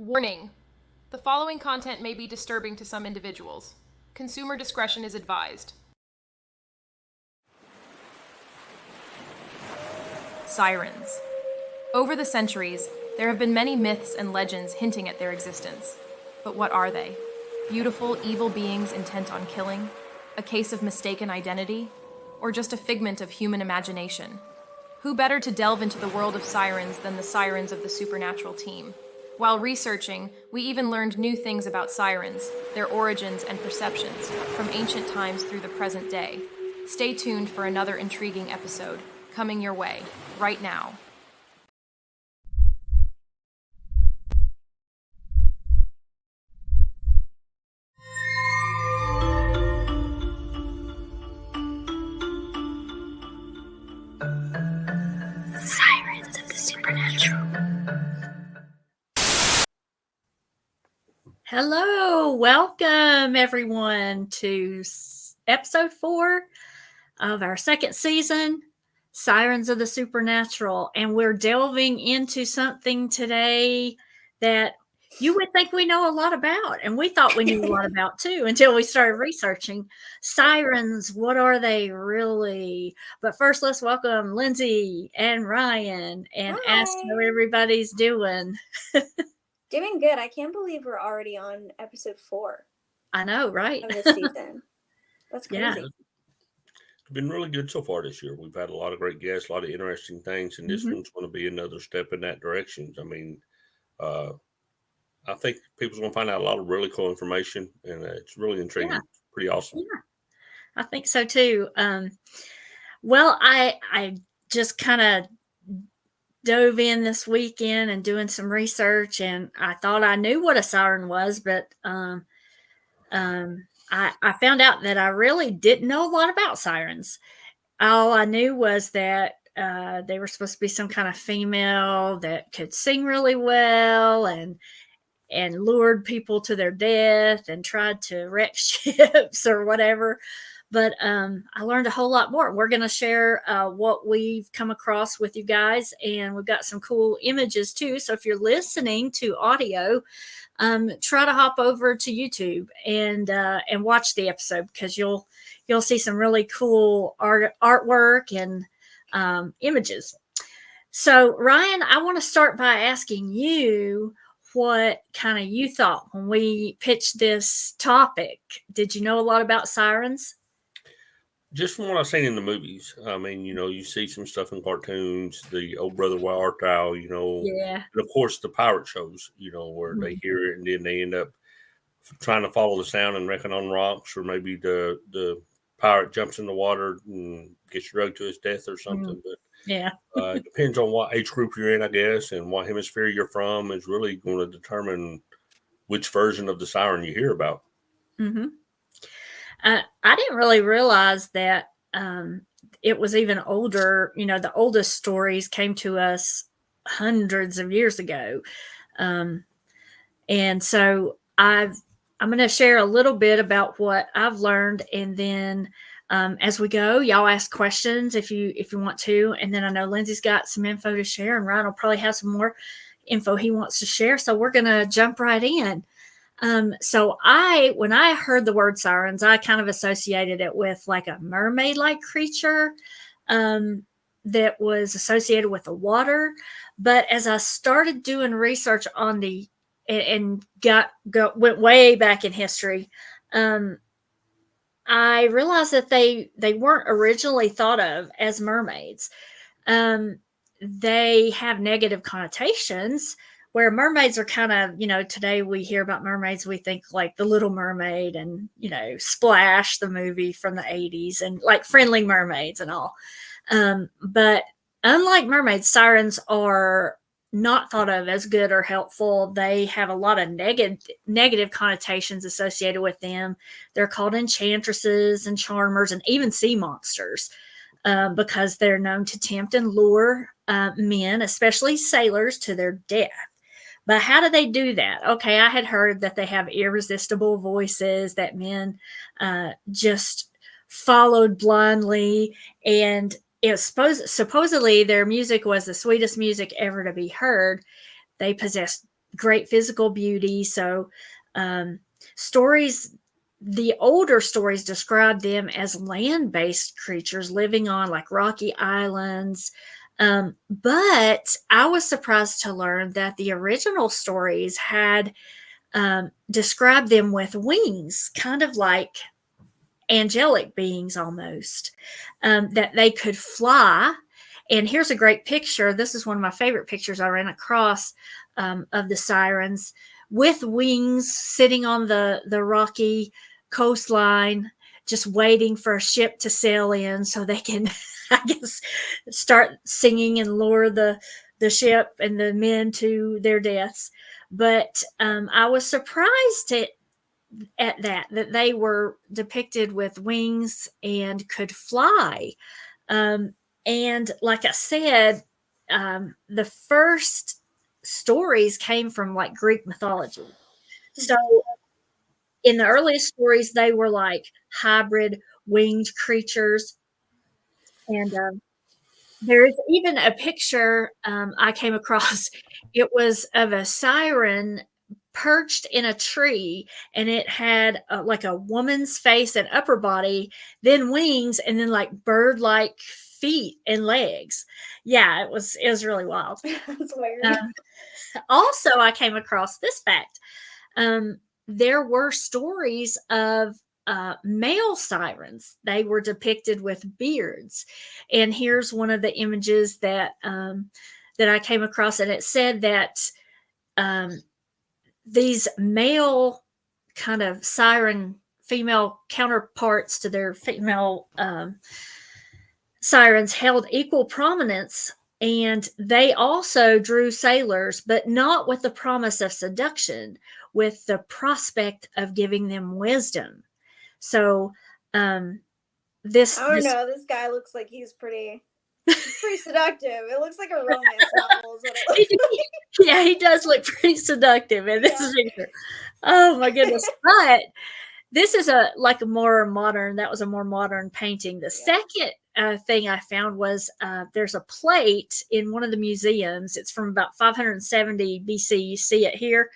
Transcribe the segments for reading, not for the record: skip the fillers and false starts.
Warning: the following content may be disturbing to some individuals. Consumer discretion is advised. Sirens. Over the centuries, there have been many myths and legends hinting at their existence. But what are they? Beautiful, evil beings intent on killing? A case of mistaken identity? Or just a figment of human imagination? Who better to delve into the world of sirens than the sirens of the Supernatural team? While researching, we even learned new things about sirens, their origins and perceptions, from ancient times through the present day. Stay tuned for another intriguing episode, coming your way, right now. Sirens of the Supernatural. Hello, welcome everyone to episode 4 of our second season, Sirens of the Supernatural. And we're delving into something today that you would think we know a lot about. And we thought we knew a lot about too until we started researching. Sirens, what are they really? But first, let's welcome Lindsay and Ryan and ask how everybody's doing. Doing good. I can't believe we're already on episode 4 I know, right? of this season. That's crazy. Yeah. It's been really good so far this year. We've had a lot of great guests, a lot of interesting things, and this one's going to be another step in that direction. I mean, I think people's going to find out a lot of really cool information, and it's really intriguing. Yeah. Pretty awesome. Yeah, I think so too. Well, I just kind of dove in this weekend and doing some research, and I thought I knew what a siren was, but I found out that I really didn't know a lot about sirens. All I knew was that they were supposed to be some kind of female that could sing really well and lured people to their death and tried to wreck ships or whatever. But I learned a whole lot more. We're going to share what we've come across with you guys, and we've got some cool images too. So if you're listening to audio, try to hop over to YouTube and watch the episode, because you'll see some really cool artwork and images. So Ryan, I want to start by asking you what kind of you thought when we pitched this topic. Did you know a lot about sirens? Just from what I've seen in the movies, I mean, you see some stuff in cartoons, the old Brother Wild Owl, Yeah. and of course the pirate shows, where they hear it and then they end up trying to follow the sound and wrecking on rocks, or maybe the pirate jumps in the water and gets drugged to his death or something. But Yeah. it depends on what age group you're in, I guess, and what hemisphere you're from is really going to determine which version of the siren you hear about. Mm-hmm. I didn't really realize that it was even older. The oldest stories came to us hundreds of years ago. And so I'm going to share a little bit about what I've learned, and then as we go, y'all ask questions if you want to. And then I know Lindsay's got some info to share, and Ryan will probably have some more info he wants to share. So we're going to jump right in. So when I heard the word sirens, I kind of associated it with like a mermaid-like creature that was associated with the water. But as I started doing research on and went way back in history, I realized that they weren't originally thought of as mermaids. They have negative connotations, where mermaids are kind of, today we hear about mermaids, we think like The Little Mermaid and, Splash, the movie from the 80s, and like Friendly Mermaids and all. But unlike mermaids, sirens are not thought of as good or helpful. They have a lot of negative connotations associated with them. They're called enchantresses and charmers and even sea monsters, because they're known to tempt and lure men, especially sailors, to their death. But how do they do that? Okay, I had heard that they have irresistible voices that men just followed blindly, and supposedly their music was the sweetest music ever to be heard. They possess great physical beauty. So stories, the older stories describe them as land-based creatures living on like rocky islands. But I was surprised to learn that the original stories had described them with wings, kind of like angelic beings almost, that they could fly. And here's a great picture. This is one of my favorite pictures I ran across of the sirens with wings sitting on the rocky coastline, just waiting for a ship to sail in so they can, I guess, start singing and lure the ship and the men to their deaths. But I was surprised at that they were depicted with wings and could fly. Um, and like I said, the first stories came from like Greek mythology. So in the earliest stories, they were like hybrid winged creatures. And there is even a picture I came across. It was of a siren perched in a tree, and it had like a woman's face and upper body, then wings, and then like bird-like feet and legs. Yeah, it was really wild. That's weird. Also, I came across this fact. Um, there were stories of male sirens. They were depicted with beards, and here's one of the images that I came across, and it said that um, these male kind of siren female counterparts to their female sirens held equal prominence, and they also drew sailors, but not with the promise of seduction, with the prospect of giving them wisdom. So um, this I don't this know. This guy looks like he's pretty seductive. It looks like a romance novel is what it looks like. yeah, he does look pretty seductive in this picture. Oh my goodness! But this is a like a more modern. That was a more modern painting. The second thing I found was there's a plate in one of the museums. It's from about 570 BC. You see it here.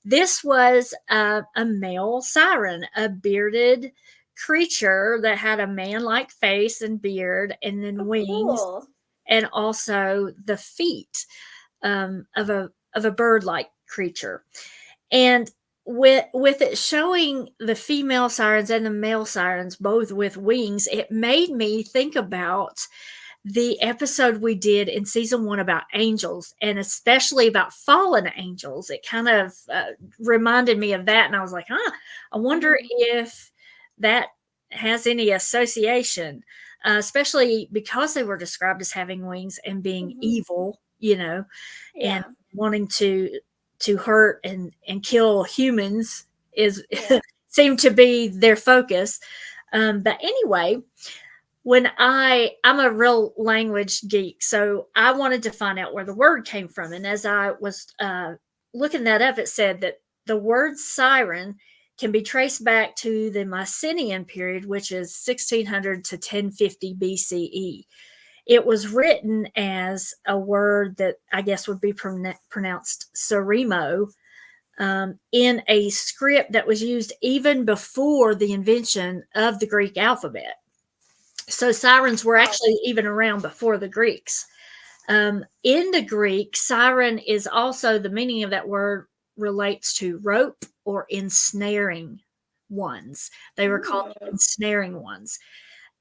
This was a male siren, a bearded creature that had a man-like face and beard, and then wings, Cool. and also the feet of a bird-like creature. And with it showing the female sirens and the male sirens both with wings, it made me think about the episode we did in season 1 about angels, and especially about fallen angels. It kind of reminded me of that, and I was like, I wonder if that has any association, especially because they were described as having wings and being evil, and wanting to hurt and kill humans is seemed to be their focus. But anyway, when I'm a real language geek, so I wanted to find out where the word came from. And as I was looking that up, it said that the word siren can be traced back to the Mycenaean period, which is 1600 to 1050 BCE. It was written as a word that I guess would be pronounced Sarimo, in a script that was used even before the invention of the Greek alphabet. So sirens were actually even around before the Greeks. In the Greek, siren is also, the meaning of that word relates to rope or ensnaring ones. They were called ensnaring ones.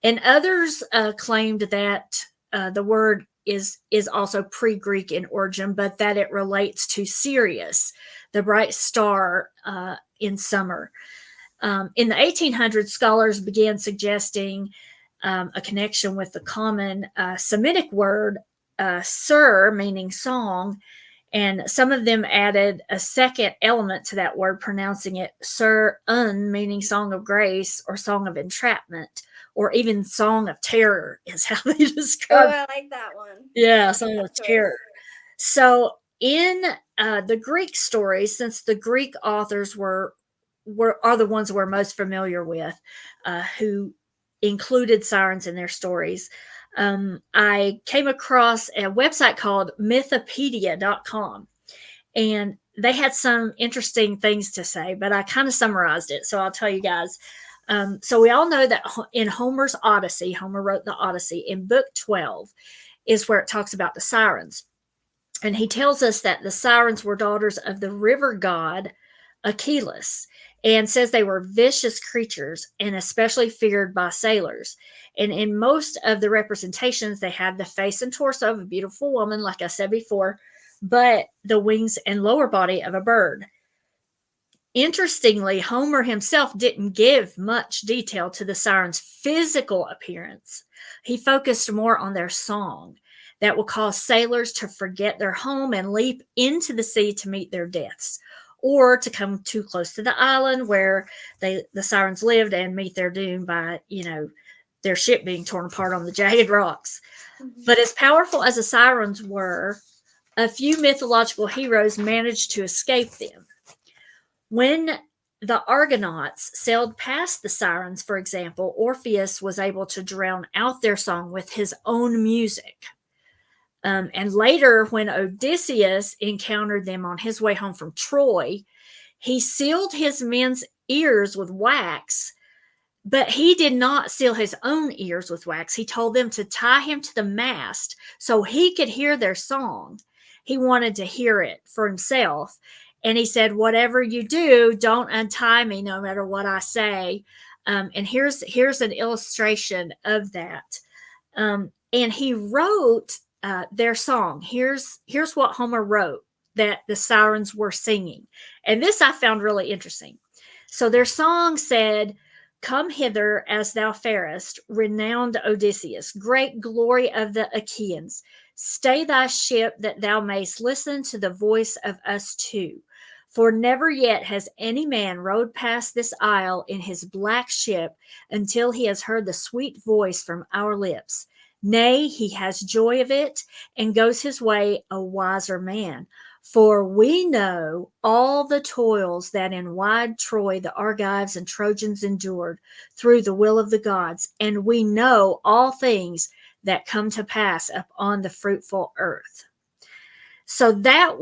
And others claimed that the word is also pre-Greek in origin, but that it relates to Sirius, the bright star in summer. In the 1800s, scholars began suggesting a connection with the common Semitic word sir, meaning song, and some of them added a second element to that word, pronouncing it sir-un, meaning song of grace or song of entrapment, or even song of terror is how they describe it. I like that one. Yeah, song of terror. So in the Greek stories, since the Greek authors are the ones we're most familiar with, who included sirens in their stories, I came across a website called mythopedia.com. And they had some interesting things to say, but I kind of summarized it. So I'll tell you guys. So we all know that in Homer's Odyssey, Homer wrote the Odyssey, in book 12 is where it talks about the sirens. And he tells us that the sirens were daughters of the river god Achilles, and says they were vicious creatures and especially feared by sailors. And in most of the representations, they had the face and torso of a beautiful woman, like I said before, but the wings and lower body of a bird. Interestingly, Homer himself didn't give much detail to the sirens' physical appearance. He focused more on their song that will cause sailors to forget their home and leap into the sea to meet their deaths, or to come too close to the island where the sirens lived and meet their doom by, their ship being torn apart on the jagged rocks. Mhm. But as powerful as the sirens were, a few mythological heroes managed to escape them. When the Argonauts sailed past the sirens, for example, Orpheus was able to drown out their song with his own music. And later, when Odysseus encountered them on his way home from Troy, he sealed his men's ears with wax, but he did not seal his own ears with wax. He told them to tie him to the mast so he could hear their song. He wanted to hear it for himself. And he said, whatever you do, don't untie me no matter what I say. And here's an illustration of that. And he wrote their song. Here's what Homer wrote that the sirens were singing. And this I found really interesting. So their song said, "Come hither as thou farest, renowned Odysseus, great glory of the Achaeans. Stay thy ship that thou mayst listen to the voice of us two. For never yet has any man rowed past this isle in his black ship until he has heard the sweet voice from our lips. Nay, he has joy of it, and goes his way a wiser man. For we know all the toils that in wide Troy the Argives and Trojans endured through the will of the gods, and we know all things that come to pass upon the fruitful earth." So that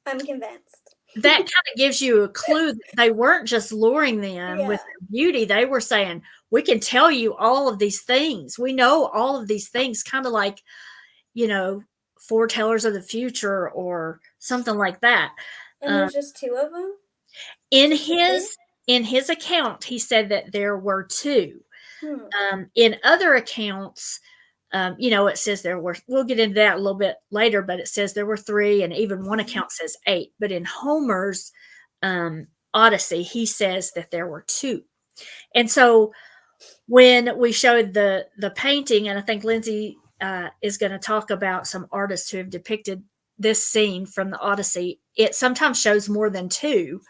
I'm convinced. that kind of gives you a clue that they weren't just luring them with Yeah. their beauty. They were saying, we can tell you all of these things. We know all of these things, kind of like, foretellers of the future or something like that. And there's just two of them? In Just the two? his account, he said that there were two. Hmm. In other accounts, it says there were, we'll get into that a little bit later, but it says there were three, and even one account says 8. But in Homer's Odyssey, he says that there were two. And so when we showed the painting, and I think Lindsay is going to talk about some artists who have depicted this scene from the Odyssey, it sometimes shows more than two.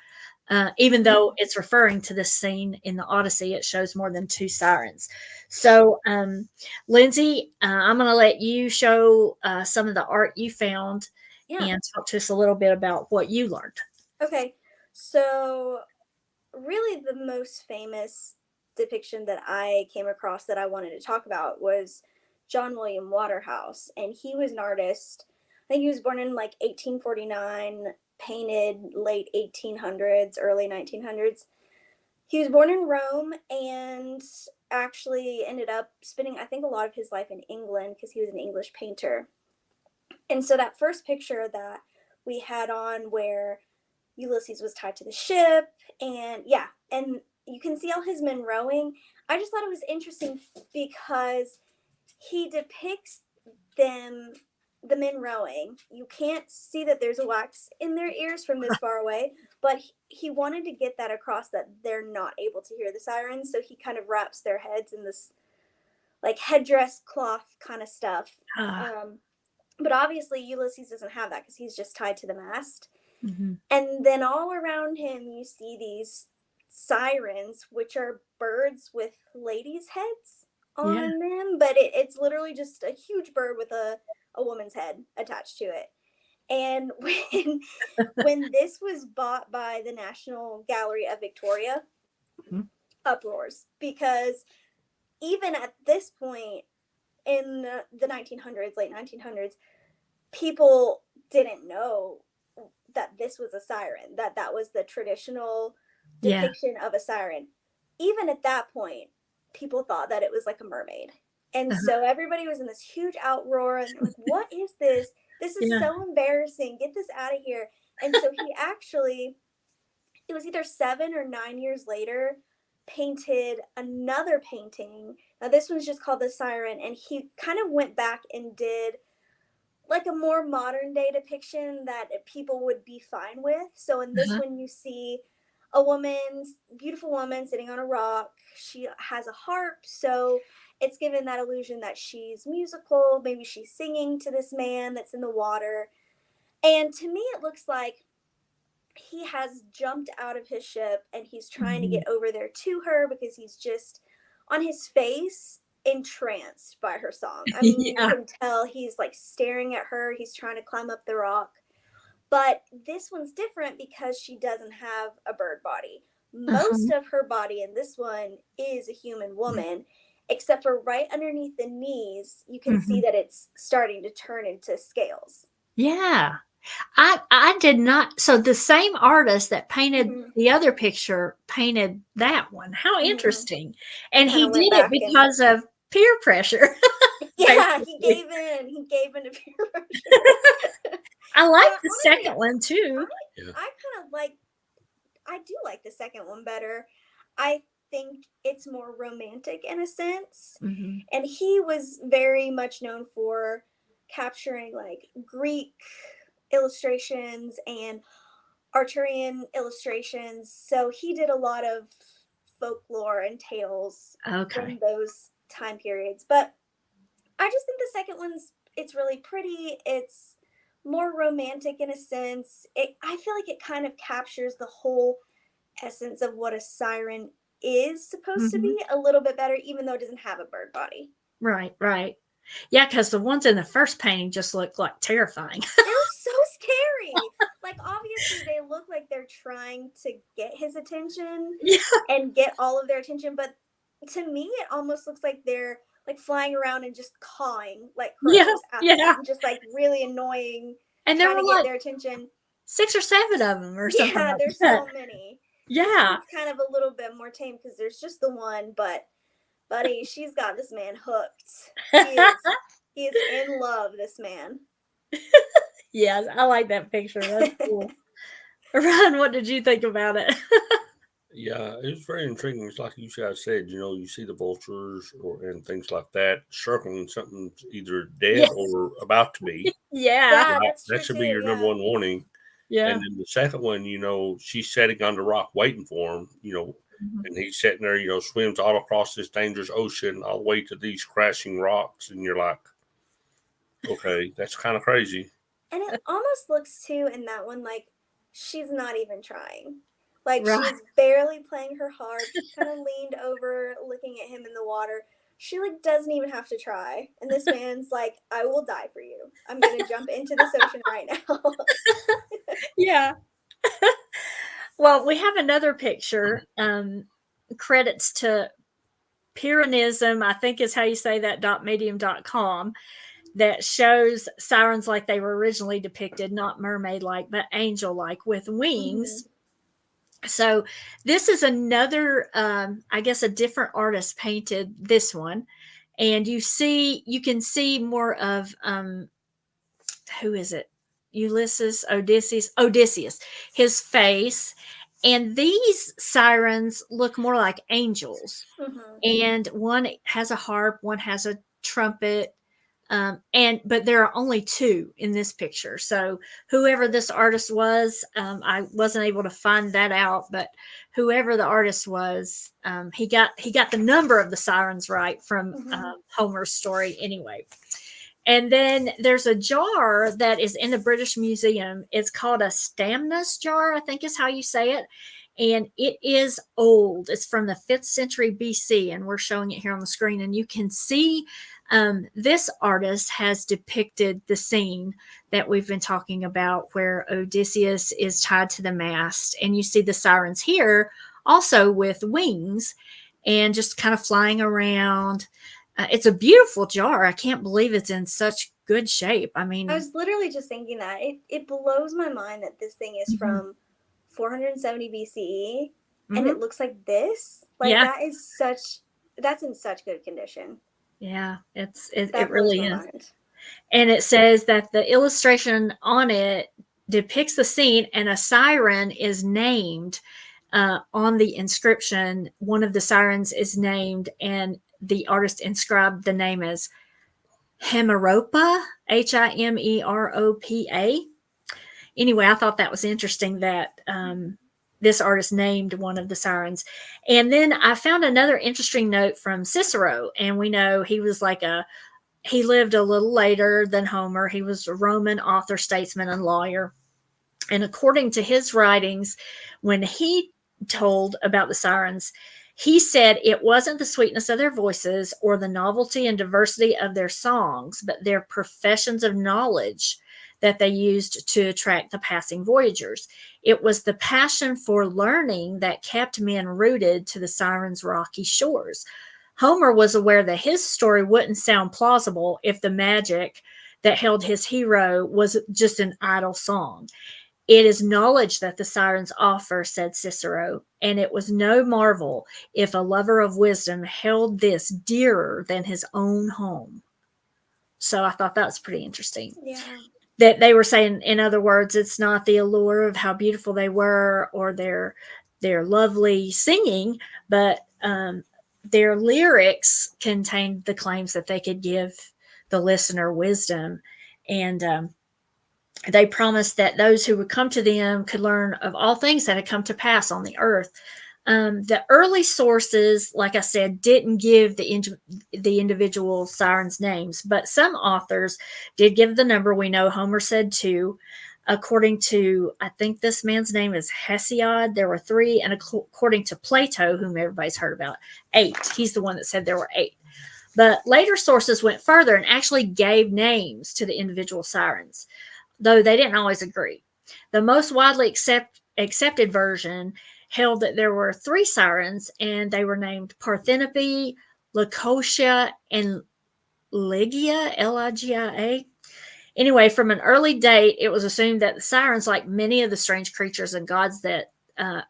Even though it's referring to this scene in the Odyssey, it shows more than two sirens. So, Lindsay, I'm going to let you show some of the art you found Yeah. and talk to us a little bit about what you learned. Okay. So, really, the most famous depiction that I came across that I wanted to talk about was John William Waterhouse. And he was an artist. I think he was born in like 1849, painted late 1800s, early 1900s. He was born in Rome and actually ended up spending, I think, a lot of his life in England because he was an English painter. And so that first picture that we had on where Ulysses was tied to the ship, and yeah, and you can see all his men rowing. I just thought it was interesting because he depicts them, the men rowing. You can't see that there's a wax in their ears from this far away, but he wanted to get that across that they're not able to hear the sirens, so he kind of wraps their heads in this like headdress cloth kind of stuff. But obviously Ulysses doesn't have that because he's just tied to the mast. Mm-hmm. And then all around him you see these sirens, which are birds with ladies' heads on them, but it's literally just a huge bird with a woman's head attached to it. And when this was bought by the National Gallery of Victoria, mm-hmm. uproars, because even at this point in the 1900s, late 1900s, people didn't know that this was a siren, that that was the traditional Yeah. depiction of a siren. Even at that point, people thought that it was like a mermaid. And Uh-huh. so everybody was in this huge outroar and they're like, what is this? This is Yeah. so embarrassing. Get this out of here. And so he actually, it was either 7 or 9 years later, painted another painting. Now, this one's just called The Siren. And he kind of went back and did like a more modern day depiction that people would be fine with. So in this Uh-huh. one, you see a woman, beautiful woman, sitting on a rock. She has a harp, so it's given that illusion that she's musical. Maybe she's singing to this man that's in the water. And to me, it looks like he has jumped out of his ship and he's trying to Mhm. get over there to her because he's just on his face entranced by her song. I mean, you Yeah. can tell he's like staring at her, he's trying to climb up the rock. But this one's different because she doesn't have a bird body. Most Uh-huh. of her body in this one is a human woman, except for right underneath the knees, you can see Mhm. that it's starting to turn into scales. Yeah. I did not, so the same artist that painted Hmm. the other picture painted that one. How Hmm. interesting. He And kind he of went did it back and because of peer pressure, yeah, he basically. gave in. He gave in to peer pressure. I like the Honestly, second one I too. Yeah. I kind of like I do like the second one better. I think it's more romantic in a sense. Mhm. And he was very much known for capturing like Greek illustrations and Arthurian illustrations. So he did a lot of folklore and tales Okay. from those time periods. But I just think the second one's it's really pretty. It's more romantic in a sense. I feel like it kind of captures the whole essence of what a siren is supposed to Mhm. be a little bit better, even though it doesn't have a bird body. Right, right. Yeah, because the ones in the first painting just look like terrifying. They look so scary. Like obviously they look like they're trying to get his attention Yeah, and get all of their attention, but to me it almost looks like they're like flying around and just cawing like yeah, crows at yeah. them, just like really annoying, And there trying were to get like their attention. 6 or 7 of them or something Yeah, like there's that. so many. This Yeah. one's kind of a little bit more tame because there's just the one, but buddy, she's got this man hooked. He is in love, this man. Yes, I like that picture. That's cool. Ron, what did you think about it? Yeah, it was very intriguing. It's like you guys said, you see the vultures and things like that circling something either Yeah, dead or about to be. yeah, Yeah, Right. that's That true should be too. your number Yeah. one warning. And yeah. then the second one, she's sitting on the rock waiting for him, Mhm. and he's sitting there, swims all across this dangerous ocean all the way to these crashing rocks. And you're like, okay, that's kind of crazy. And it almost looks too in that one like she's not even trying. Like Right. she's barely playing her harp. She's kind of leaned over looking at him in the water. She like doesn't even have to try. And this man's like, I will die for you. I'm gonna jump into this ocean right now. Yeah. Well, we have another picture. Credits to Pyrrhonism, I think is how you say that, .medium.com, that shows sirens like they were originally depicted, not mermaid like, but angel like with Hmm. wings. So this is another, I guess, a different artist painted this one, and you can see more of who is it? Odysseus, his face, and these sirens look more like angels. Hmm. And one has a harp, one has a trumpet, but there are only two in this picture. So whoever this artist was, I wasn't able to find that out, but whoever the artist was, he got the number of the sirens right from Hmm. Homer's story anyway. And then there's a jar that is in the British Museum. It's called a Stamnus jar, I think is how you say it. And it is old. It's from the 5th century BC, and we're showing it here on the screen. And you can see this artist has depicted the scene that we've been talking about where Odysseus is tied to the mast. And you see the sirens here also with wings and just kind of flying around. It's a beautiful jar. I can't believe it's in such good shape. I I mean, was literally just thinking that it blows my mind that this thing is mhm, from 470 BCE and mhm, it looks like this. Like yeah, that's in such good condition. yeah, it That blows really my is. mind. And it says that the illustration on it depicts the scene, and a siren is named on the inscription. One of the sirens is named, and the artist inscribed the name as Himeropa, Himeropa. Anyway, I thought that was interesting that this artist named one of the sirens. And then I found another interesting note from Cicero, and we know he lived a little later than Homer. He was a Roman author, statesman, and lawyer. And according to his writings, when he told about the sirens, he said it wasn't the sweetness of their voices or the novelty and diversity of their songs, but their professions of knowledge that they used to attract the passing voyagers. It was the passion for learning that kept men rooted to the sirens' rocky shores. Homer was aware that his story wouldn't sound plausible if the magic that held his hero was just an idle song. It is knowledge that the sirens offer, said Cicero, and it was no marvel if a lover of wisdom held this dearer than his own home. So I thought that was pretty interesting. Yeah. That they were saying, in other words, it's not the allure of how beautiful they were or their lovely singing, but their lyrics contained the claims that they could give the listener wisdom, and they promised that those who would come to them could learn of all things that had come to pass on the earth. The early sources, like I said, didn't give the individual sirens names, but some authors did give the number. We know Homer said two. According to, I think this man's name is Hesiod, there were three, and according to Plato, whom everybody's heard about, eight. He's the one that said there were eight. But later sources went further and actually gave names to the individual sirens, though they didn't always agree. The most widely accepted version held that there were three sirens, and they were named Parthenope, Leucotia, and Ligia, Ligia. Anyway, from an early date, it was assumed that the sirens, like many of the strange creatures and gods that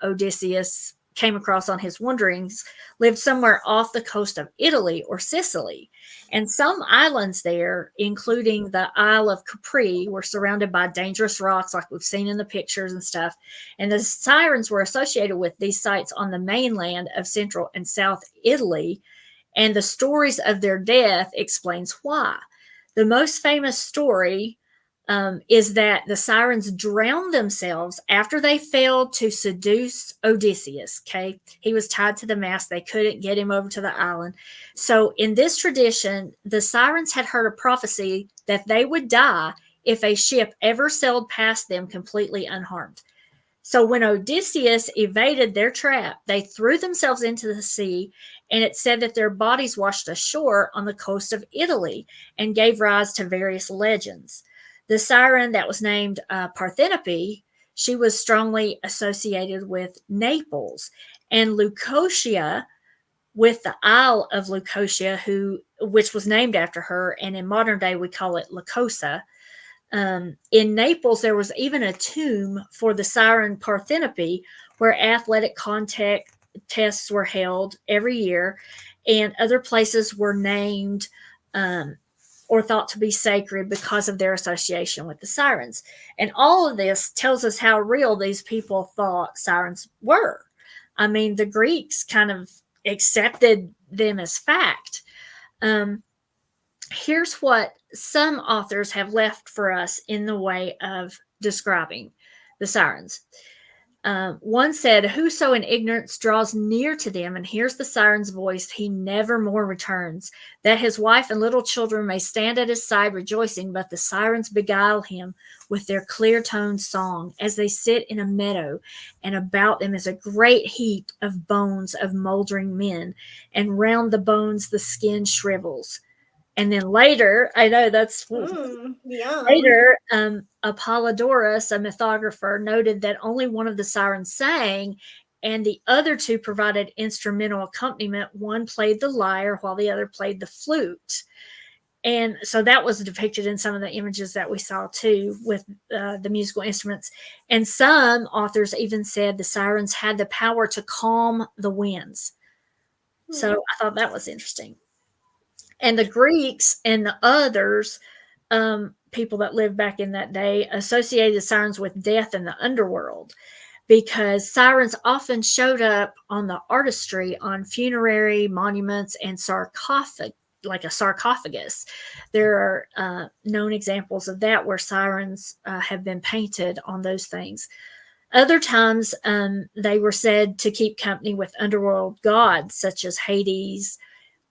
Odysseus came across on his wanderings, lived somewhere off the coast of Italy or Sicily. And some islands there, including the Isle of Capri, were surrounded by dangerous rocks, like we've seen in the pictures and stuff. And the sirens were associated with these sites on the mainland of central and south Italy. And the stories of their death explains why. The most famous story is that the sirens drowned themselves after they failed to seduce Odysseus. Okay, he was tied to the mast; they couldn't get him over to the island. So, in this tradition, the sirens had heard a prophecy that they would die if a ship ever sailed past them completely unharmed. So when Odysseus evaded their trap, they threw themselves into the sea, and it said that their bodies washed ashore on the coast of Italy and gave rise to various legends. The siren that was named Parthenope, she was strongly associated with Naples, and Leucotia with the Isle of Leucotia, which was named after her, and in modern day we call it Lycosa. In Naples, there was even a tomb for the siren Parthenope, where athletic contests were held every year, and other places were named or thought to be sacred because of their association with the sirens. And all of this tells us how real these people thought sirens were. I mean, the Greeks kind of accepted them as fact. Um, Here's what some authors have left for us in the way of describing the sirens. One said, "Whoso in ignorance draws near to them and hears the siren's voice, he never more returns. That his wife and little children may stand at his side rejoicing, but the sirens beguile him with their clear toned song as they sit in a meadow, and about them is a great heap of bones of moldering men, and round the bones the skin shrivels." And then later, I know that's Yum. later, Apollodorus, a mythographer, noted that only one of the sirens sang, and the other two provided instrumental accompaniment. One played the lyre while the other played the flute. And so that was depicted in some of the images that we saw too, with the musical instruments. And some authors even said the sirens had the power to calm the winds. So I thought that was interesting. And the Greeks and the others, people that lived back in that day, associated sirens with death in the underworld, because sirens often showed up on the artistry on funerary monuments and sarcophagi, like a sarcophagus. There are known examples of that where sirens have been painted on those things. Other times, they were said to keep company with underworld gods such as Hades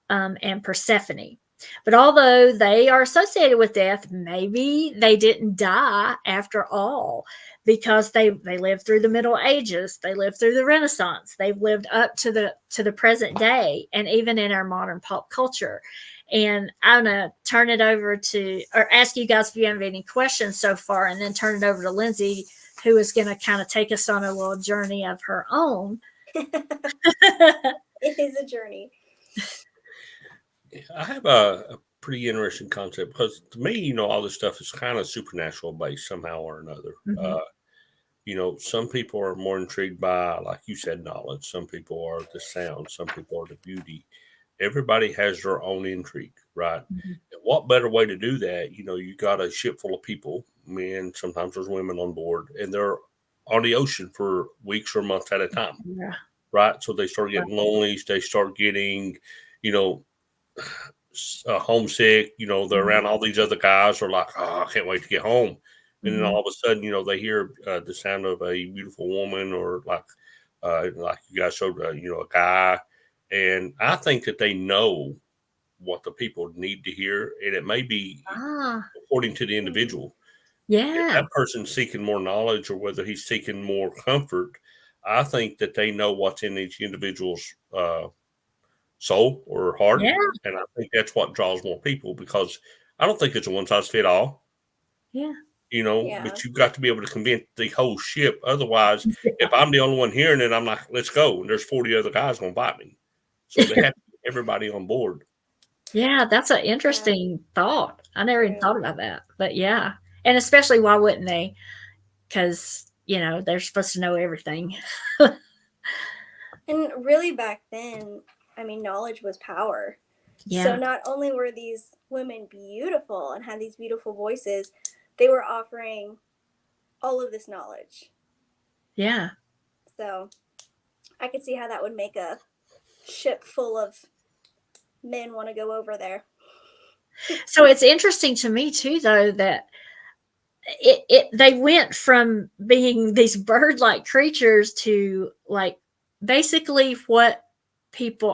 and Persephone. But although they are associated with death, maybe they didn't die after all, because they lived through the Middle Ages, they lived through the Renaissance, they've lived up to the present day, and even in our modern pop culture. And I'm gonna turn it over to, or ask you guys if you have any questions so far, and then turn it over to Lindsay, who is going to kind of take us on a little journey of her own. It is a journey. I have a pretty interesting concept, because to me, all this stuff is kind of supernatural based somehow or another. Some people are more intrigued by, like you said, knowledge. Some people are the sound. Some people are the beauty. Everybody has their own intrigue, right? And what better way to do that? You got a ship full of people, men, sometimes there's women on board, and they're on the ocean for weeks or months at a time, right? So they start getting lonely. They start getting, homesick. They're around all these other guys. Are like, oh, I can't wait to get home. And then all of a sudden, they hear the sound of a beautiful woman, or like you guys showed, a guy. And I think that they know what the people need to hear, and it may be according to the individual. If that person's seeking more knowledge, or whether he's seeking more comfort, I think that they know what's in each individual's soul or heart. And I think that's what draws more people, because I don't think it's a one size fit all. But you've got to be able to convince the whole ship. Otherwise, if I'm the only one hearing it, I'm like, let's go. And there's 40 other guys going to bite me. So they have to get everybody on board. Yeah, that's an interesting thought. I never even thought about that. But yeah. And especially, why wouldn't they? Because, they're supposed to know everything. And really, back then, knowledge was power. Yeah. So not only were these women beautiful and had these beautiful voices, they were offering all of this knowledge. Yeah. So I could see how that would make a ship full of men want to go over there. So it's interesting to me too, though, that they went from being these bird-like creatures to, like, basically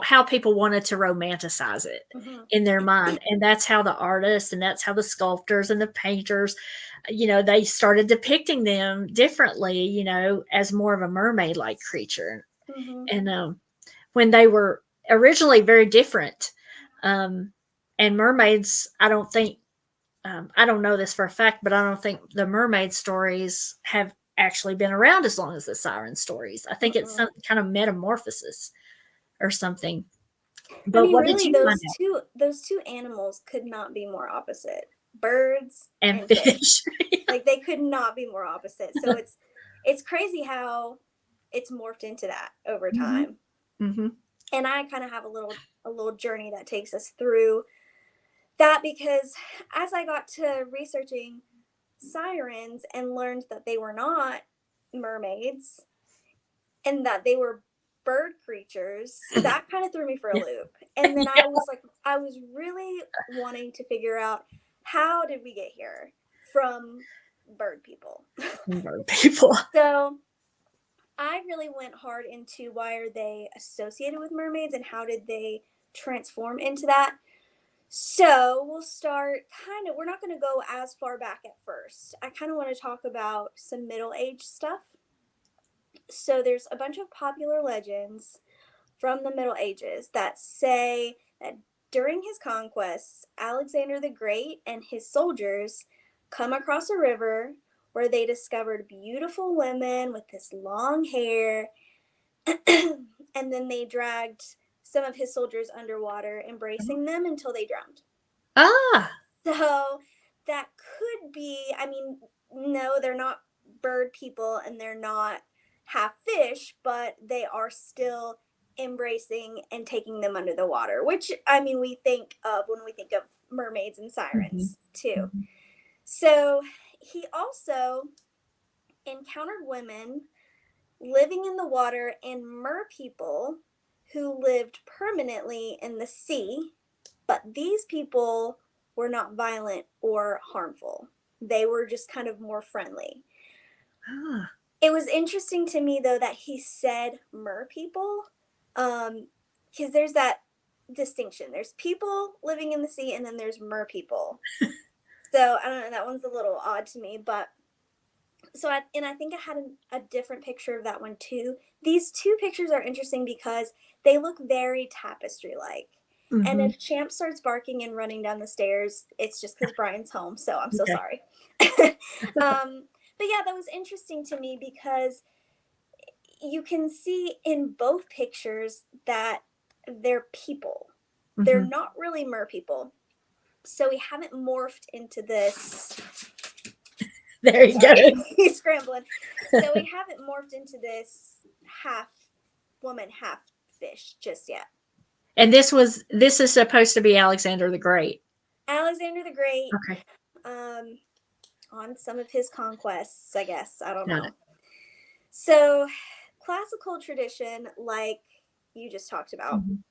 how people wanted to romanticize it in their mind. And that's how the artists, and that's how the sculptors and the painters, they started depicting them differently, as more of a mermaid-like creature. And when they were originally very different, and mermaids, I don't think, I don't know this for a fact, but I don't think the mermaid stories have actually been around as long as the siren stories. I think it's some kind of metamorphosis or something. But what really, did you those two animals could not be more opposite. Birds and fish. Like, they could not be more opposite. So it's crazy how it's morphed into that over time. And I kind of have a little journey that takes us through that, because as I got to researching sirens and learned that they were not mermaids and that they were bird creatures, that kind of threw me for a loop. And then I was really wanting to figure out, how did we get here from bird people? So I really went hard into, why are they associated with mermaids and how did they transform into that? So we'll start we're not going to go as far back at first. I kind of want to talk about some Middle Age stuff. So there's a bunch of popular legends from the Middle Ages that say that during his conquests, Alexander the Great and his soldiers come across a river where they discovered beautiful women with this long hair, And then they dragged some of his soldiers underwater, embracing them until they drowned. Ah, So that could be, I mean, no, they're not bird people and they're not half fish, but they are still embracing and taking them under the water, which I mean, we think of when we think of mermaids and mhm, sirens too. mhm. So he also encountered women living in the water and mer people who lived permanently in the sea, but these people were not violent or harmful. They were just kind of more friendly. Ah, It was interesting to me though that he said mer people, because there's that distinction. There's people living in the sea, and then there's mer people. So I don't know. That one's a little odd to me, but and I think I had a different picture of that one too. These two pictures are interesting because they look very tapestry like. And mhm. if Champ starts barking and running down the stairs, it's just because Brian's home. So I'm so Okay. sorry. But yeah, that was interesting to me because you can see in both pictures that they're people. They're Mhm. not really mer people. So we haven't morphed into this. There you go. Sorry, he's scrambling. So we haven't morphed into this half woman, half fish just yet. And this is supposed to be Alexander the Great. Alexander the Great, Okay. um, on some of his conquests, I guess. I don't Got it. know. So, classical tradition, like you just talked about, Mhm.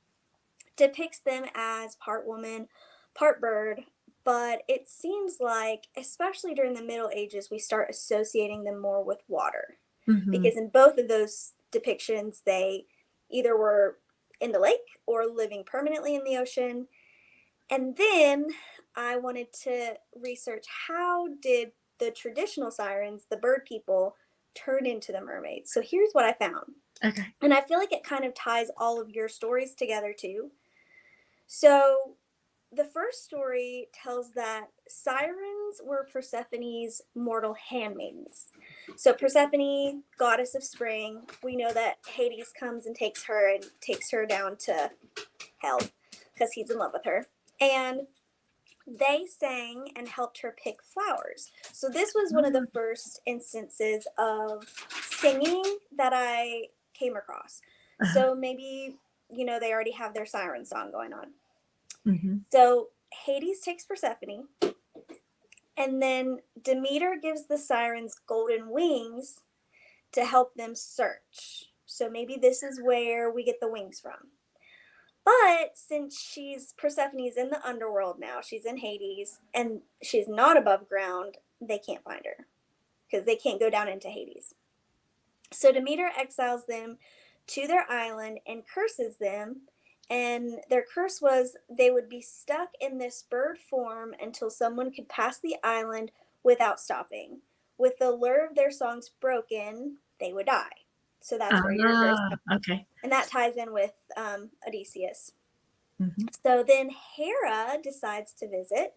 depicts them as part woman, part bird, but it seems like, especially during the Middle Ages, we start associating them more with water. Mhm. Because in both of those depictions, they either were in the lake or living permanently in the ocean. And then I wanted to research how did the traditional sirens, the bird people, turn into the mermaids. So here's what I found. Okay. And I feel like it kind of ties all of your stories together too. So the first story tells that sirens were Persephone's mortal handmaidens. So Persephone, goddess of spring, we know that Hades comes and takes her down to hell because he's in love with her. And they sang and helped her pick flowers. So this was one of the first instances of singing that I came across. Uh-huh. So maybe, they already have their siren song going on. Mhm. So Hades takes Persephone, and then Demeter gives the sirens golden wings to help them search. So maybe this is where we get the wings from. But since Persephone's in the underworld now, she's in Hades, and she's not above ground, they can't find her because they can't go down into Hades. So Demeter exiles them to their island and curses them. And their curse was they would be stuck in this bird form until someone could pass the island without stopping. With the lure of their songs broken, they would die. So that's where your verse Ah, comes. okay. And that ties in with Odysseus. Mhm. So then Hera decides to visit,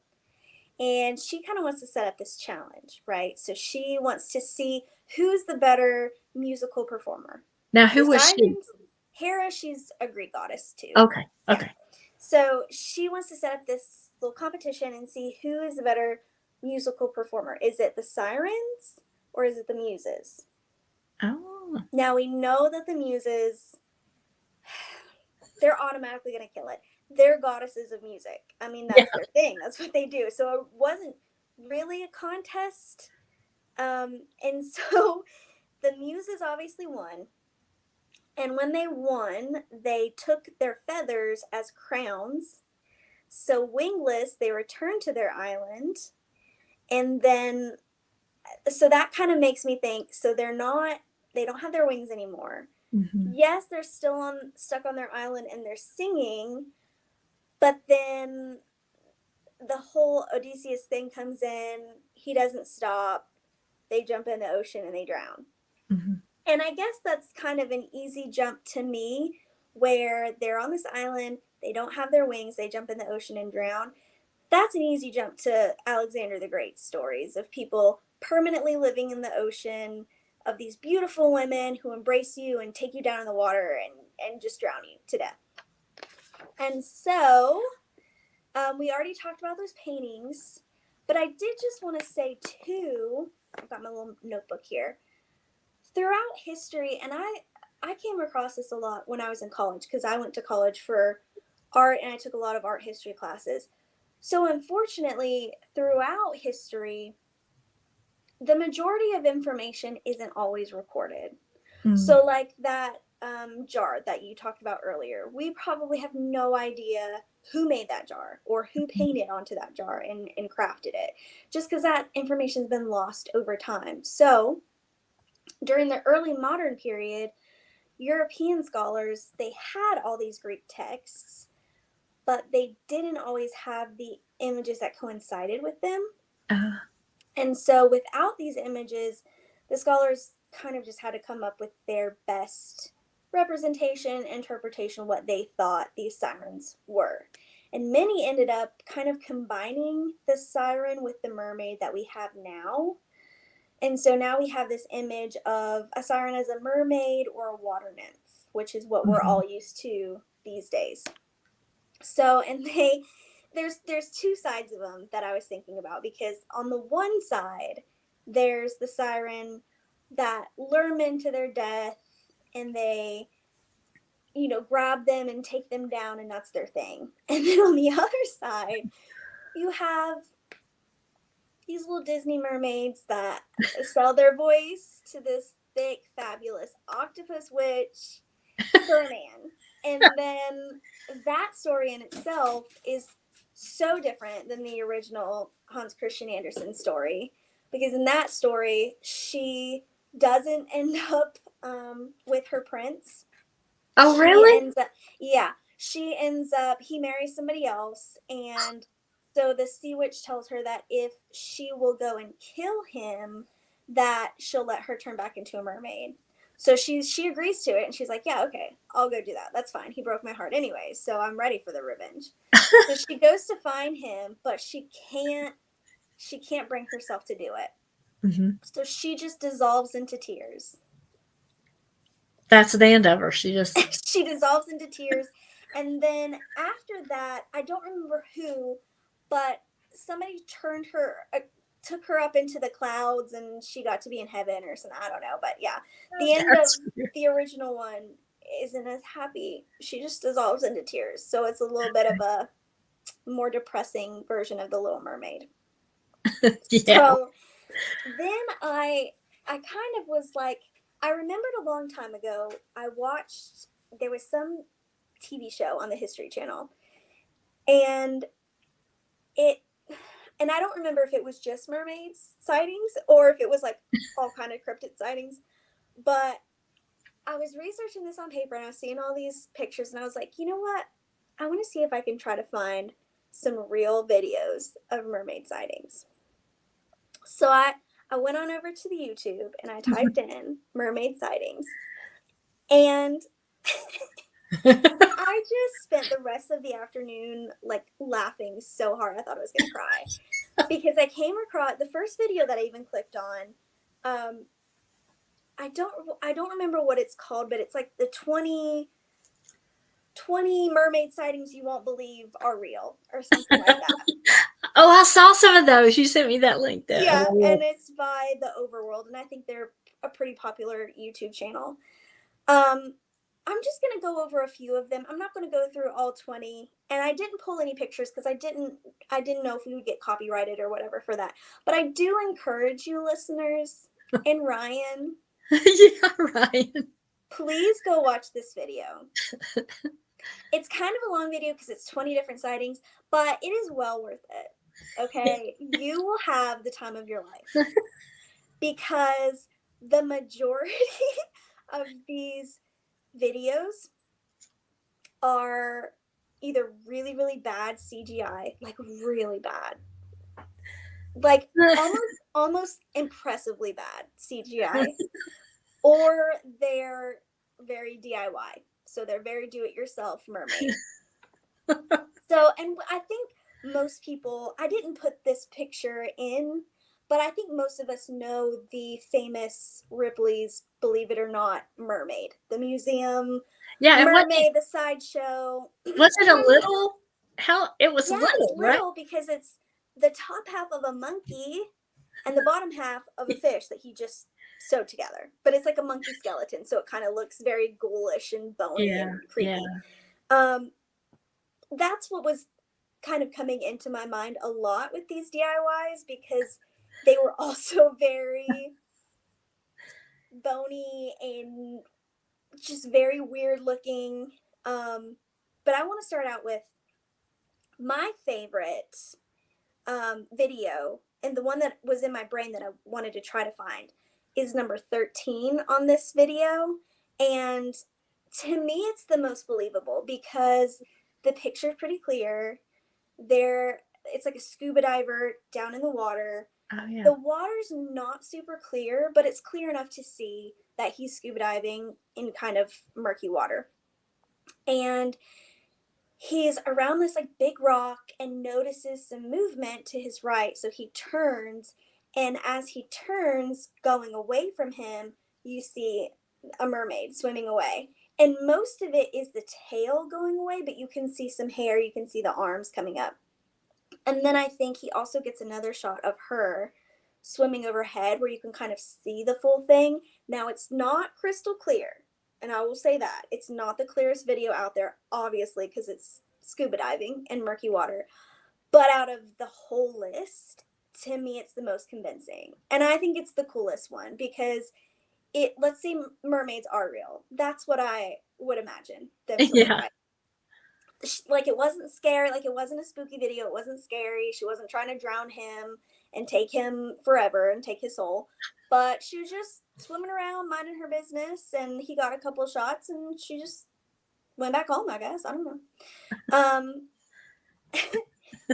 and she kind of wants to set up this challenge, right? So she wants to see who's the better musical performer. Now, The who was she? Sirens, Hera, she's a Greek goddess too. Okay. Yeah. Okay. So she wants to set up this little competition and see who is the better musical performer. Is it the Sirens or is it the Muses? Oh. Now we know that the Muses, they're automatically going to kill it. They're goddesses of music. I mean, Yeah. that's their thing. That's what they do. So it wasn't really a contest. And so the Muses obviously won. And when they won, they took their feathers as crowns. So wingless, they returned to their island. And then, so that kind of makes me think, so they don't have their wings anymore. Mhm. Yes, they're still stuck on their island and they're singing, but then the whole Odysseus thing comes in. He doesn't stop. They jump in the ocean and they drown. Mhm. And I guess that's kind of an easy jump to me where they're on this island, they don't have their wings, they jump in the ocean and drown. That's an easy jump to Alexander the Great stories of people permanently living in the ocean, of these beautiful women who embrace you and take you down in the water and just drown you to death. And so we already talked about those paintings, but I did just want to say too, I've got my little notebook here. Throughout history, and I came across this a lot when I was in college, because I went to college for art and I took a lot of art history classes. So unfortunately, throughout history, the majority of information isn't always recorded. So like that jar that you talked about earlier, we probably have no idea who made that jar or who painted onto that jar and crafted it, just because that information's been lost over time. So during the early modern period, European scholars, they had all these Greek texts, but they didn't always have the images that coincided with them. And so without these images, the scholars kind of just had to come up with their best representation, interpretation of what they thought these sirens were. And many ended up kind of combining the siren with the mermaid that we have now. And so now we have this image of a siren as a mermaid or a water nymph, which is what we're all used to these days. So, and there's two sides of them that I was thinking about, because on the one side, there's the siren that lure men to their death and they, grab them and take them down, and that's their thing. And then on the other side, you have these little Disney mermaids that sell their voice to this thick, fabulous octopus witch for a man. And then that story in itself is so different than the original Hans Christian Andersen story, because in that story, she doesn't end up with her prince. Oh, really? She ends up, he marries somebody else, and so the sea witch tells her that if she will go and kill him, that she'll let her turn back into a mermaid. So she agrees to it, and she's like, yeah, okay, I'll go do that. That's fine. He broke my heart anyway, so I'm ready for the revenge. So she goes to find him, but she can't bring herself to do it. So she just dissolves into tears. That's the end of her. She dissolves into tears. And then after that, I don't remember who, but somebody took her up into the clouds, and she got to be in heaven or something. I don't know. But yeah, the end of the original one isn't as happy. She just dissolves into tears. So it's a little bit of a more depressing version of The Little Mermaid. So then I kind of was like, I remembered a long time ago, there was some TV show on the History Channel, and I don't remember if it was just mermaids sightings or if it was like all kind of cryptid sightings, but I was researching this on paper and I was seeing all these pictures, and I was like, you know what? I want to see if I can try to find some real videos of mermaid sightings. So I went on over to the YouTube and I typed in mermaid sightings, and I just spent the rest of the afternoon like laughing so hard I thought I was gonna cry, because I came across the first video that I even clicked on. I don't remember what it's called, but it's like the 20 mermaid sightings you won't believe are real or something like that. Oh, I saw some of those. You sent me that link there. Yeah, and it's by The Overworld, and I think they're a pretty popular YouTube channel. I'm just going to go over a few of them. I'm not going to go through all 20, and I didn't pull any pictures because I didn't know if we would get copyrighted or whatever for that. But I do encourage you listeners, and Ryan. Yeah, Ryan. Please go watch this video. It's kind of a long video because it's 20 different sightings, but it is well worth it. Okay? You will have the time of your life, because the majority of these videos are either really, really bad CGI, like really bad, like almost impressiving bad CGI, or they're very DIY. So they're very do-it-yourself mermaid. So, and I think most people, I didn't put this picture in, but I think most of us know the famous Ripley's Believe It or Not mermaid, the museum Yeah, and mermaid, the sideshow. was it a little? How it was Yeah, it's little, right? little because it's the top half of a monkey and the bottom half of a fish that he just sewed together. But it's like a monkey skeleton, so it kind of looks very ghoulish and bony Yeah, and yeah. creepy. That's what was kind of coming into my mind a lot with these DIYs, because they were also very bony and just very weird looking. But I want to start out with my favorite video, and the one that was in my brain that I wanted to try to find is number 13 on this video. And to me, it's the most believable because the picture's pretty clear. It's like a scuba diver down in the water. Oh yeah. The water's not super clear, but it's clear enough to see that he's scuba diving in kind of murky water. And he's around this like big rock and notices some movement to his right, so he turns, and as he turns going away from him, you see a mermaid swimming away, and most of it is the tail going away, but you can see some hair, you can see the arms coming up. And then I think he also gets another shot of her swimming overhead where you can kind of see the full thing. Now, it's not crystal clear, and I will say that. It's not the clearest video out there, obviously, because it's scuba diving in murky water. But out of the whole list, to me, it's the most convincing. And I think it's the coolest one because let's say mermaids are real. That's what I would imagine them to look Yeah. like. Like, it wasn't scary, like it wasn't a spooky video, it wasn't scary, she wasn't trying to drown him and take him forever and take his soul, but she was just swimming around minding her business, and he got a couple of shots and she just went back home, I guess. I don't know.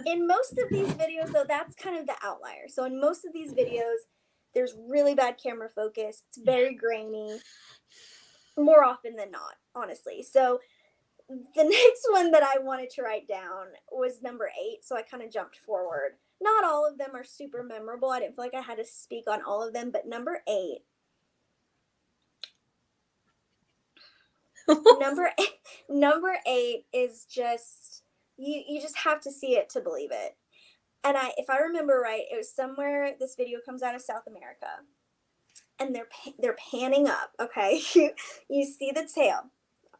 In most of these videos, though, that's kind of the outlier. So in most of these videos, there's really bad camera focus, it's very grainy, more often than not, honestly. So the next one that I wanted to write down was number 8, so I kind of jumped forward. Not all of them are super memorable. I didn't feel like I had to speak on all of them, but number 8. Number 8 is just you just have to see it to believe it. And if I remember right, it was somewhere, this video comes out of South America. And they're panning up, okay? You see the tail.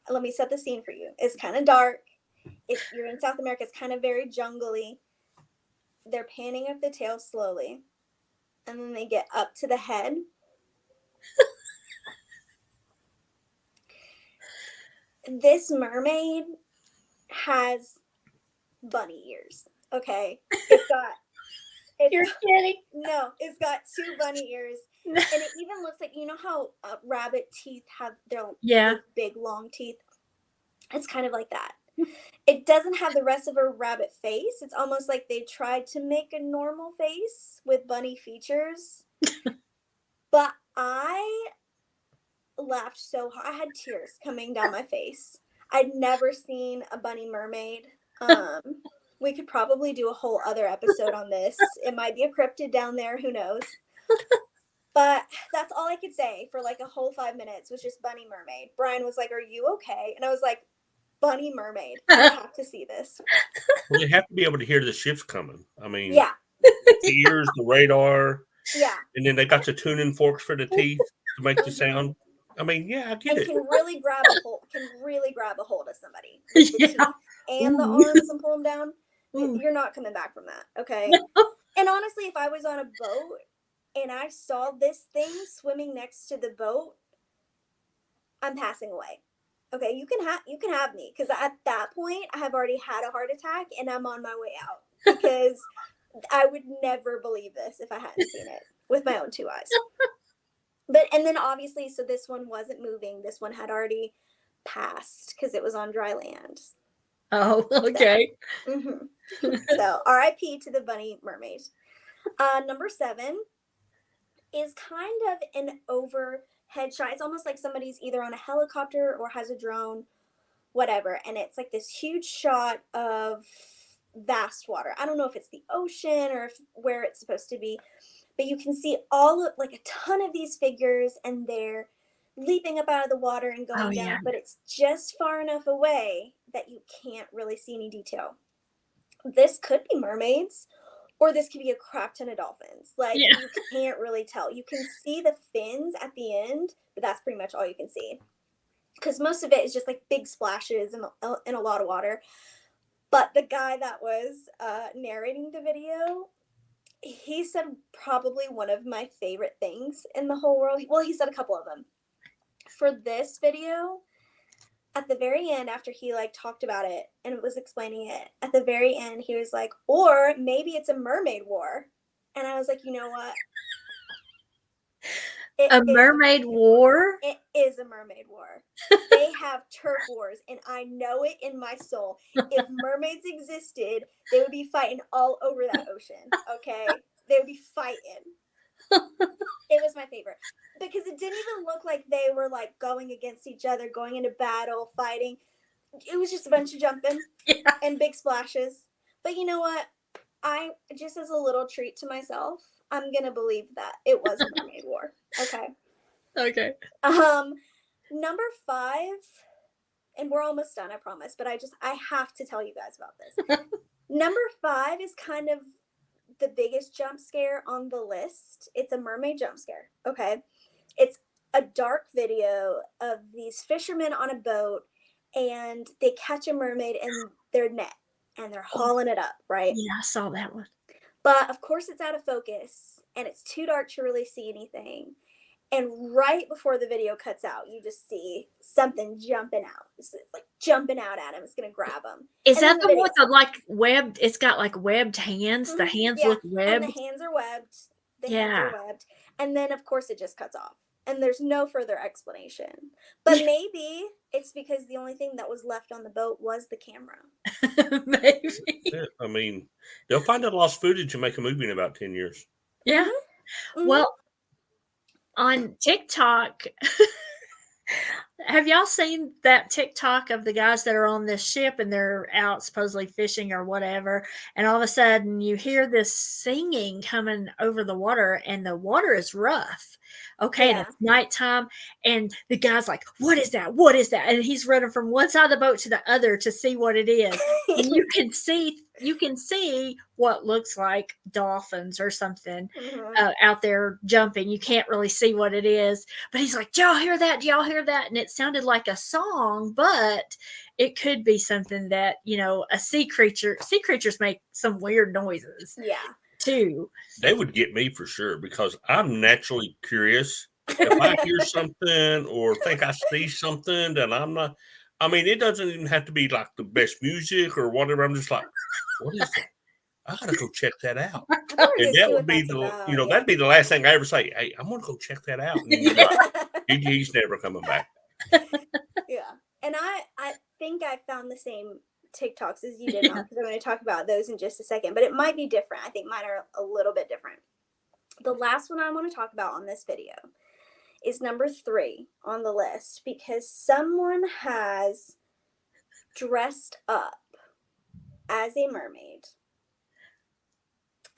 Let me set the scene for you. It's kind of dark. If you're in South America, it's kind of very jungly. They're panning up the tail slowly, and then they get up to the head. This mermaid has bunny ears, okay? You're kidding. No, it's got 2 bunny ears. And it even looks like, you know how rabbit teeth have their big long teeth? It's kind of like that. It doesn't have the rest of a rabbit face. It's almost like they tried to make a normal face with bunny features. But I laughed so hard. I had tears coming down my face. I'd never seen a bunny mermaid. We could probably do a whole other episode on this. It might be a cryptid down there. Who knows? But that's all I could say for like a whole 5 minutes was just bunny mermaid. Brian was like, "Are you okay?" And I was like, "Bunny mermaid. I have to see this." Well, they have to be able to hear the ships coming. I mean, Yeah. the ears, the radar. Yeah. And then they got the tuning forks for the teeth to make the sound. I mean, yeah, I get And it. can really grab a hold of somebody with the teeth and the arms and pull them down. You're not coming back from that, okay? And honestly, if I was on a boat and I saw this thing swimming next to the boat, I'm passing away. Okay, you can have me, because at that point I have already had a heart attack and I'm on my way out, because I would never believe this if I hadn't seen it with my own 2 eyes. And then obviously, so this one wasn't moving. This one had already passed because it was on dry land. Oh, okay. So RIP to the bunny mermaid. Number 7 is kind of an overhead shot. It's almost like somebody's either on a helicopter or has a drone, whatever. And it's like this huge shot of vast water. I don't know if it's the ocean or where it's supposed to be, but you can see like a ton of these figures, and they're leaping up out of the water and Oh, going yeah. down, but it's just far enough away that you can't really see any detail. This could be mermaids, or this could be a crap ton of dolphins. Like, Yeah. you can't really tell. You can see the fins at the end, but that's pretty much all you can see, because most of it is just like big splashes and a lot of water. But the guy that was narrating the video, he said probably one of my favorite things in the whole world. Well, he said a couple of them. For this video, at the very end, after he like talked about it and was explaining it, at the very end, he was like, or maybe it's a mermaid war. And I was like, you know what? A mermaid war? It is a mermaid war. They have turf wars, and I know it in my soul. If mermaids existed, they would be fighting all over that ocean, okay? They would be fighting. It was my favorite, because it didn't even look like they were like going against each other, going into battle, fighting. It was just a bunch of jumping and big splashes. But you know what? I, just as a little treat to myself, I'm gonna believe that it was a mermaid war. Okay. Okay. Number 5, and we're almost done, I promise, but I have to tell you guys about this. Number 5 is kind of the biggest jump scare on the list. It's a mermaid jump scare. Okay. It's a dark video of these fishermen on a boat, and they catch a mermaid in their net, and they're hauling it up, right? Yeah, I saw that one. But of course it's out of focus, and it's too dark to really see anything. And right before the video cuts out, you just see something jumping out. It's like jumping out at him. It's going to grab him. Is that the one with the like webbed? It's got like webbed hands. Mm-hmm. The hands look webbed. And the hands are webbed. Hands are webbed. And then, of course, it just cuts off. And there's no further explanation. But maybe it's because the only thing that was left on the boat was the camera. Maybe. Yeah, I mean, they'll find that lost footage and make a movie in about 10 years. Yeah. Mm-hmm. Well, on TikTok, have y'all seen that TikTok of the guys that are on this ship and they're out supposedly fishing or whatever, and all of a sudden you hear this singing coming over the water, and the water is rough. Okay, and it's nighttime, and the guy's like, "What is that? What is that?" And he's running from one side of the boat to the other to see what it is. And you can see what looks like dolphins or something out there jumping. You can't really see what it is, but he's like, "Do y'all hear that? Do y'all hear that?" And it sounded like a song, but it could be something that, a sea creature. Sea creatures make some weird noises. Yeah. Too. They would get me for sure, because I'm naturally curious. If I hear something or think I see something, then I'm not. I mean, it doesn't even have to be like the best music or whatever. I'm just like, what is that? I gotta go check that out. And that would be that'd be the last thing I ever say. Hey, I'm gonna go check that out. And he's never coming back. Yeah. And I think I found the same TikToks as you did, because I'm going to talk about those in just a second, but it might be different. I think mine are a little bit different. The last one I want to talk about on this video is number 3 on the list, because someone has dressed up as a mermaid,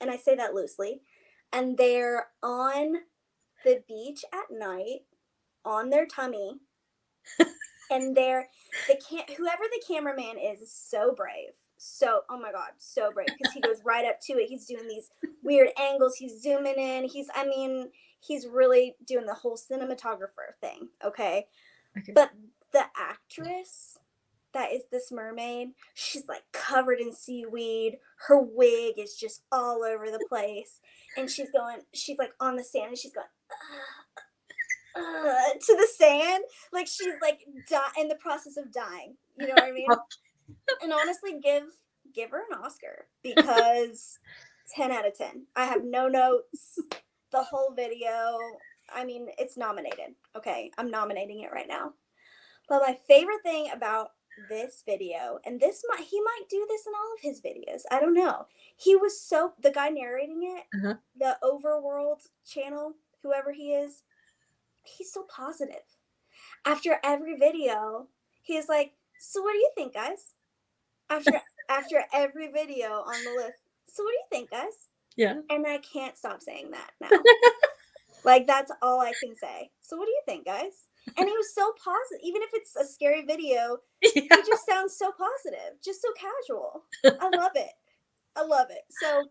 and I say that loosely, and they're on the beach at night on their tummy, and whoever the cameraman is so brave. So, oh my God, so brave, because he goes right up to it. He's doing these weird angles. He's zooming in. He's really doing the whole cinematographer thing. Okay. But the actress that is this mermaid, she's like covered in seaweed. Her wig is just all over the place. And she's like on the sand, and she's going, to the sand, like she's like in the process of dying. You know what I mean? And honestly, give her an Oscar, because 10 out of 10. I have no notes. The whole video, I mean, it's nominated. Okay, I'm nominating it right now. But my favorite thing about this video, and he might do this in all of his videos, I don't know. The guy narrating it, the Overworld channel, whoever he is, he's so positive. After every video, he's like, "So what do you think, guys?" After every video on the list, "So what do you think, guys?" Yeah. And I can't stop saying that now. Like, that's all I can say. So what do you think, guys? And he was so positive. Even if it's a scary video, he Yeah. just sounds so positive, just so casual. I love it. I love it. So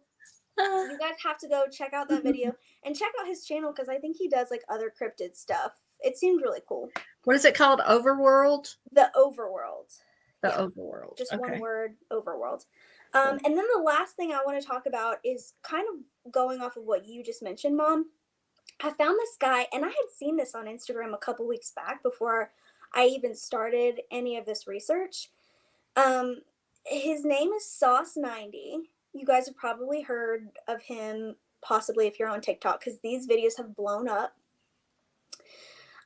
you guys have to go check out that video and check out his channel because I think he does like other cryptid stuff. It seemed really cool. What is it called? Overworld? The Overworld. The Yeah. Overworld. Just one Okay. word, Overworld. Cool. And then the last thing I want to talk about is kind of going off of what you just mentioned, Mom. I found this guy, and I had seen this on Instagram a couple weeks back before I even started any of this research. His name is Sauce90. You guys have probably heard of him, possibly if you're on TikTok, because these videos have blown up.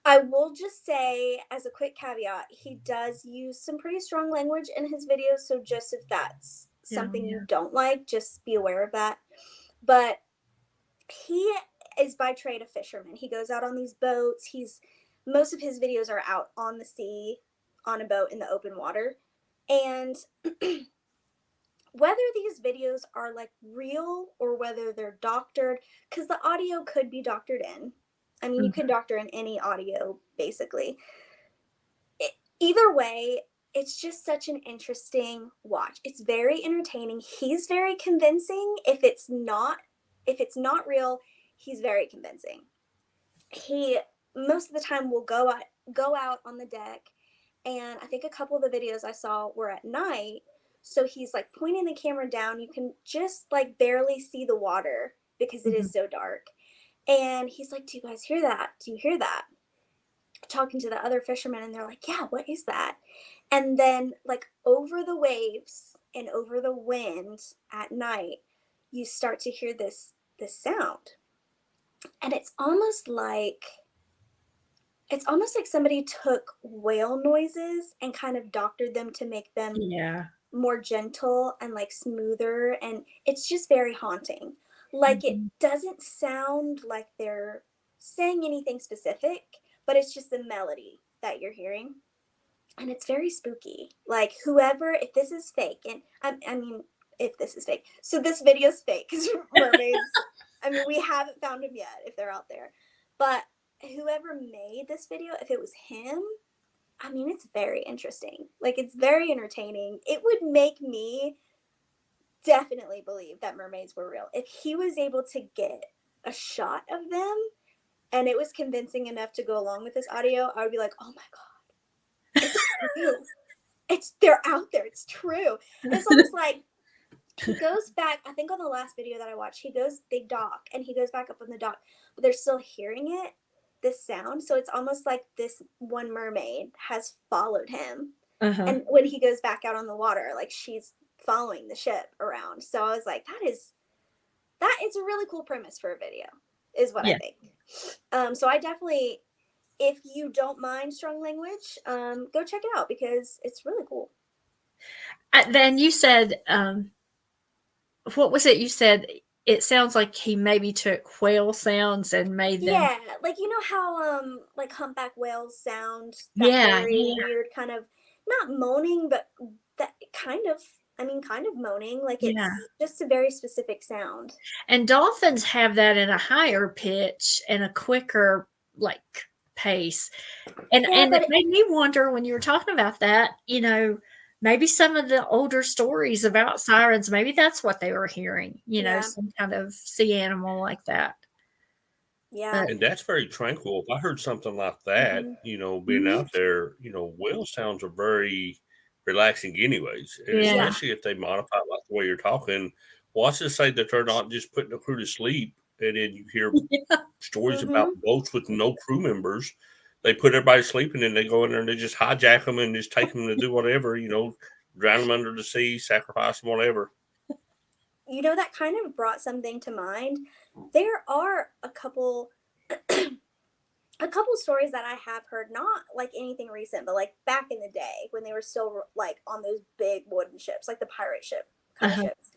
I will just say, as a quick caveat, he does use some pretty strong language in his videos. So just if that's something you don't like, just be aware of that. But he is by trade a fisherman. He goes out on these boats. Most of his videos are out on the sea, on a boat in the open water. And whether these videos are like real or whether they're doctored, because the audio could be doctored in. I mean, you can doctor in any audio, basically. Either way, it's just such an interesting watch. It's very entertaining. He's very convincing. If it's not real, he's very convincing. He most of the time will go out on the deck, and I think a couple of the videos I saw were at night. So he's like pointing the camera down. You can just like barely see the water because it is so dark. And he's like, "Do you guys hear that? Do you hear that?" Talking to the other fishermen, and they're like, "Yeah, what is that?" And then like over the waves and over the wind at night, you start to hear this sound. And it's almost like somebody took whale noises and kind of doctored them to make them more gentle and like smoother, and it's just very haunting. Like it doesn't sound like they're saying anything specific, but it's just the melody that you're hearing. And it's very spooky. Like whoever, if this is fake, and I mean, if this is fake, so this video's fake because mermaids. I mean, we haven't found them yet if they're out there, but whoever made this video, if it was him, I mean, it's very interesting. Like it's very entertaining. It would make me definitely believe that mermaids were real if he was able to get a shot of them and it was convincing enough to go along with this audio. I would be like, "Oh my god, it's true. They're out there. It's true." And it's almost like he goes back. I think on the last video that I watched, they dock and he goes back up on the dock, but they're still hearing it, this sound. So it's almost like this one mermaid has followed him. And when he goes back out on the water, like she's following the ship around. So I was like, that is a really cool premise for a video, is what I think. So I definitely, if you don't mind strong language, go check it out because it's really cool. Then you said, what was it? You said it sounds like he maybe took whale sounds and made them. Yeah, like you know how like humpback whales sound, that very weird kind of, not moaning, but that kind of, I mean, kind of moaning. Like it's just a very specific sound. And dolphins have that in a higher pitch and a quicker like pace. And it made me wonder when you were talking about that, maybe some of the older stories about sirens, maybe that's what they were hearing, some kind of sea animal like that. Yeah. And that's very tranquil. If I heard something like that, being out there, whale sounds are very relaxing anyways. And especially if they modify it like the way you're talking. Watch us say that they're not just putting the crew to sleep and then you hear stories about boats with no crew members. They put everybody sleeping and they go in there and they just hijack them and just take them to do whatever, drown them under the sea, sacrifice them, whatever. That kind of brought something to mind. There are a couple stories that I have heard, not like anything recent, but like back in the day when they were still like on those big wooden ships, like the pirate ship kind of ships,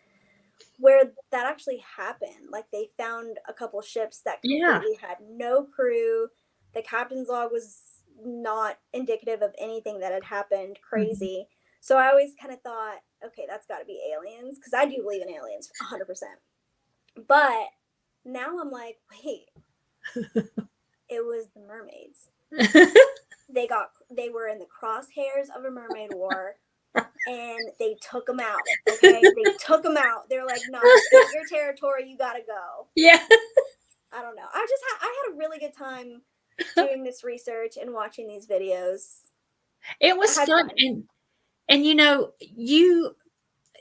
where that actually happened. Like they found a couple ships that completely had no crew. The captain's log was not indicative of anything that had happened crazy. So I always kind of thought, okay, that's got to be aliens, because I do believe in aliens 100%. But now I'm like, wait, it was the mermaids. They were in the crosshairs of a mermaid war, and they took them out. Okay, they took them out. They're like, no, this ain't your territory. You gotta go. Yeah. I don't know. I had a really good time doing this research and watching these videos. It was fun. And you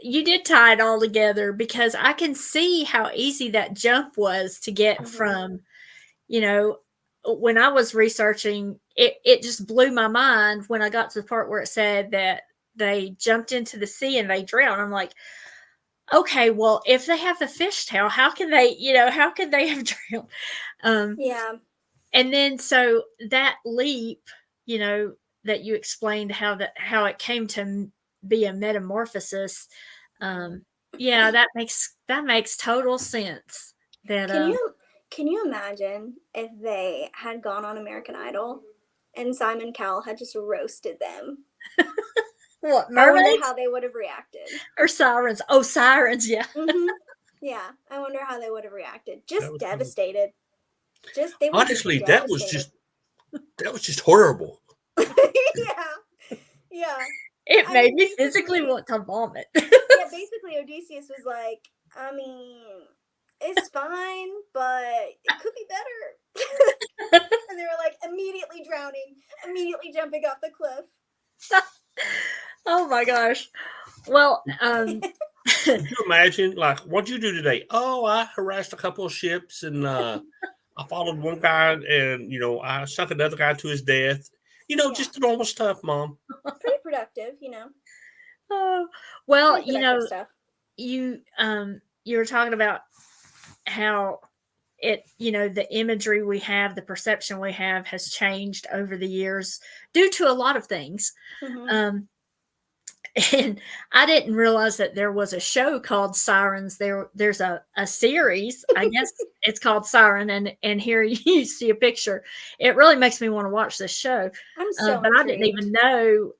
did tie it all together, because I can see how easy that jump was to get from, when I was researching, it just blew my mind when I got to the part where it said that they jumped into the sea and they drowned. I'm like, okay, well, if they have the fishtail, how can they have drowned? Yeah. And then so that leap, that you explained how it came to be a metamorphosis. Yeah, that makes total sense. That Can you imagine if they had gone on American Idol and Simon Cowell had just roasted them? What, I wonder mermaids how they would have reacted. or sirens? Oh, sirens, yeah. Yeah, I wonder how they would have reacted. That Just was devastated. They were honestly, just that was just horrible. yeah, yeah. It I made mean, me physically want to vomit. yeah, basically Odysseus was like, I mean, it's fine, but it could be better. And they were like immediately drowning, immediately jumping off the cliff. Oh my gosh. Well, Could you imagine, like, what'd you do today? Oh, I harassed a couple of ships, and I followed one guy, and I sunk another guy to his death. Yeah. Just the normal stuff, Mom. Pretty productive, oh, well, Pretty productive stuff. you were talking about how the imagery we have, the perception we have has changed over the years due to a lot of things. Mm-hmm. And I didn't realize that there was a show called Sirens. There's a series, I guess it's called Siren, and here you see a picture. It really makes me want to watch this show. I'm so But I didn't intrigued. even know.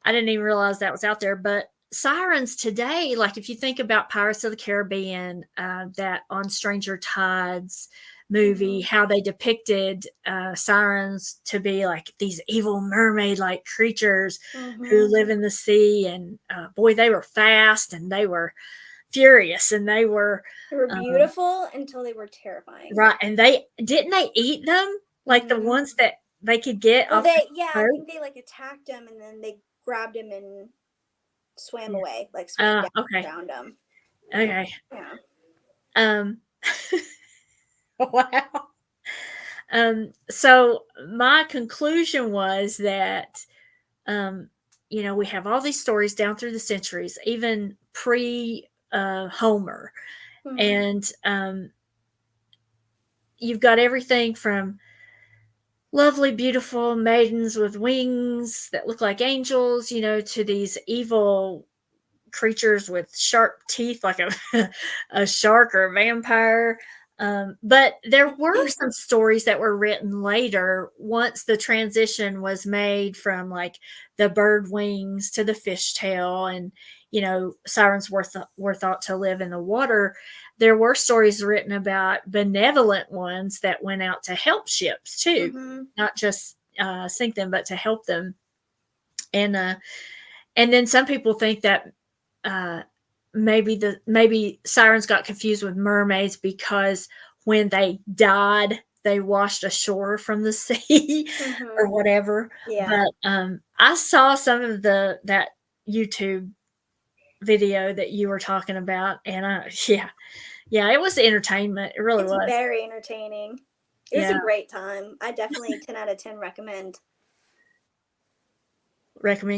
I didn't even realize that was out there. But Sirens today, like if you think about Pirates of the Caribbean, that on Stranger Tides movie, how they depicted sirens to be like these evil mermaid like creatures who live in the sea, and boy, they were fast and they were furious and they were beautiful until they were terrifying. Right. And they eat them, like the ones that they could get well, off I boat? think they like attacked him and then they grabbed him and swam away, like swam down Okay. around him. Okay. Yeah. Wow. So my conclusion was that, we have all these stories down through the centuries, even pre Homer, and you've got everything from lovely, beautiful maidens with wings that look like angels, to these evil creatures with sharp teeth like a shark or a vampire. But there were some stories that were written later once the transition was made from like the bird wings to the fishtail, and sirens were thought to live in the water. There were stories written about benevolent ones that went out to help ships too, not just sink them, but to help them. And then some people think that maybe sirens got confused with mermaids because when they died, they washed ashore from the sea or whatever. Yeah. But I saw some of that YouTube video that you were talking about, and it was entertainment. It really was. Very entertaining. It was a great time. I definitely 10 out of 10 recommend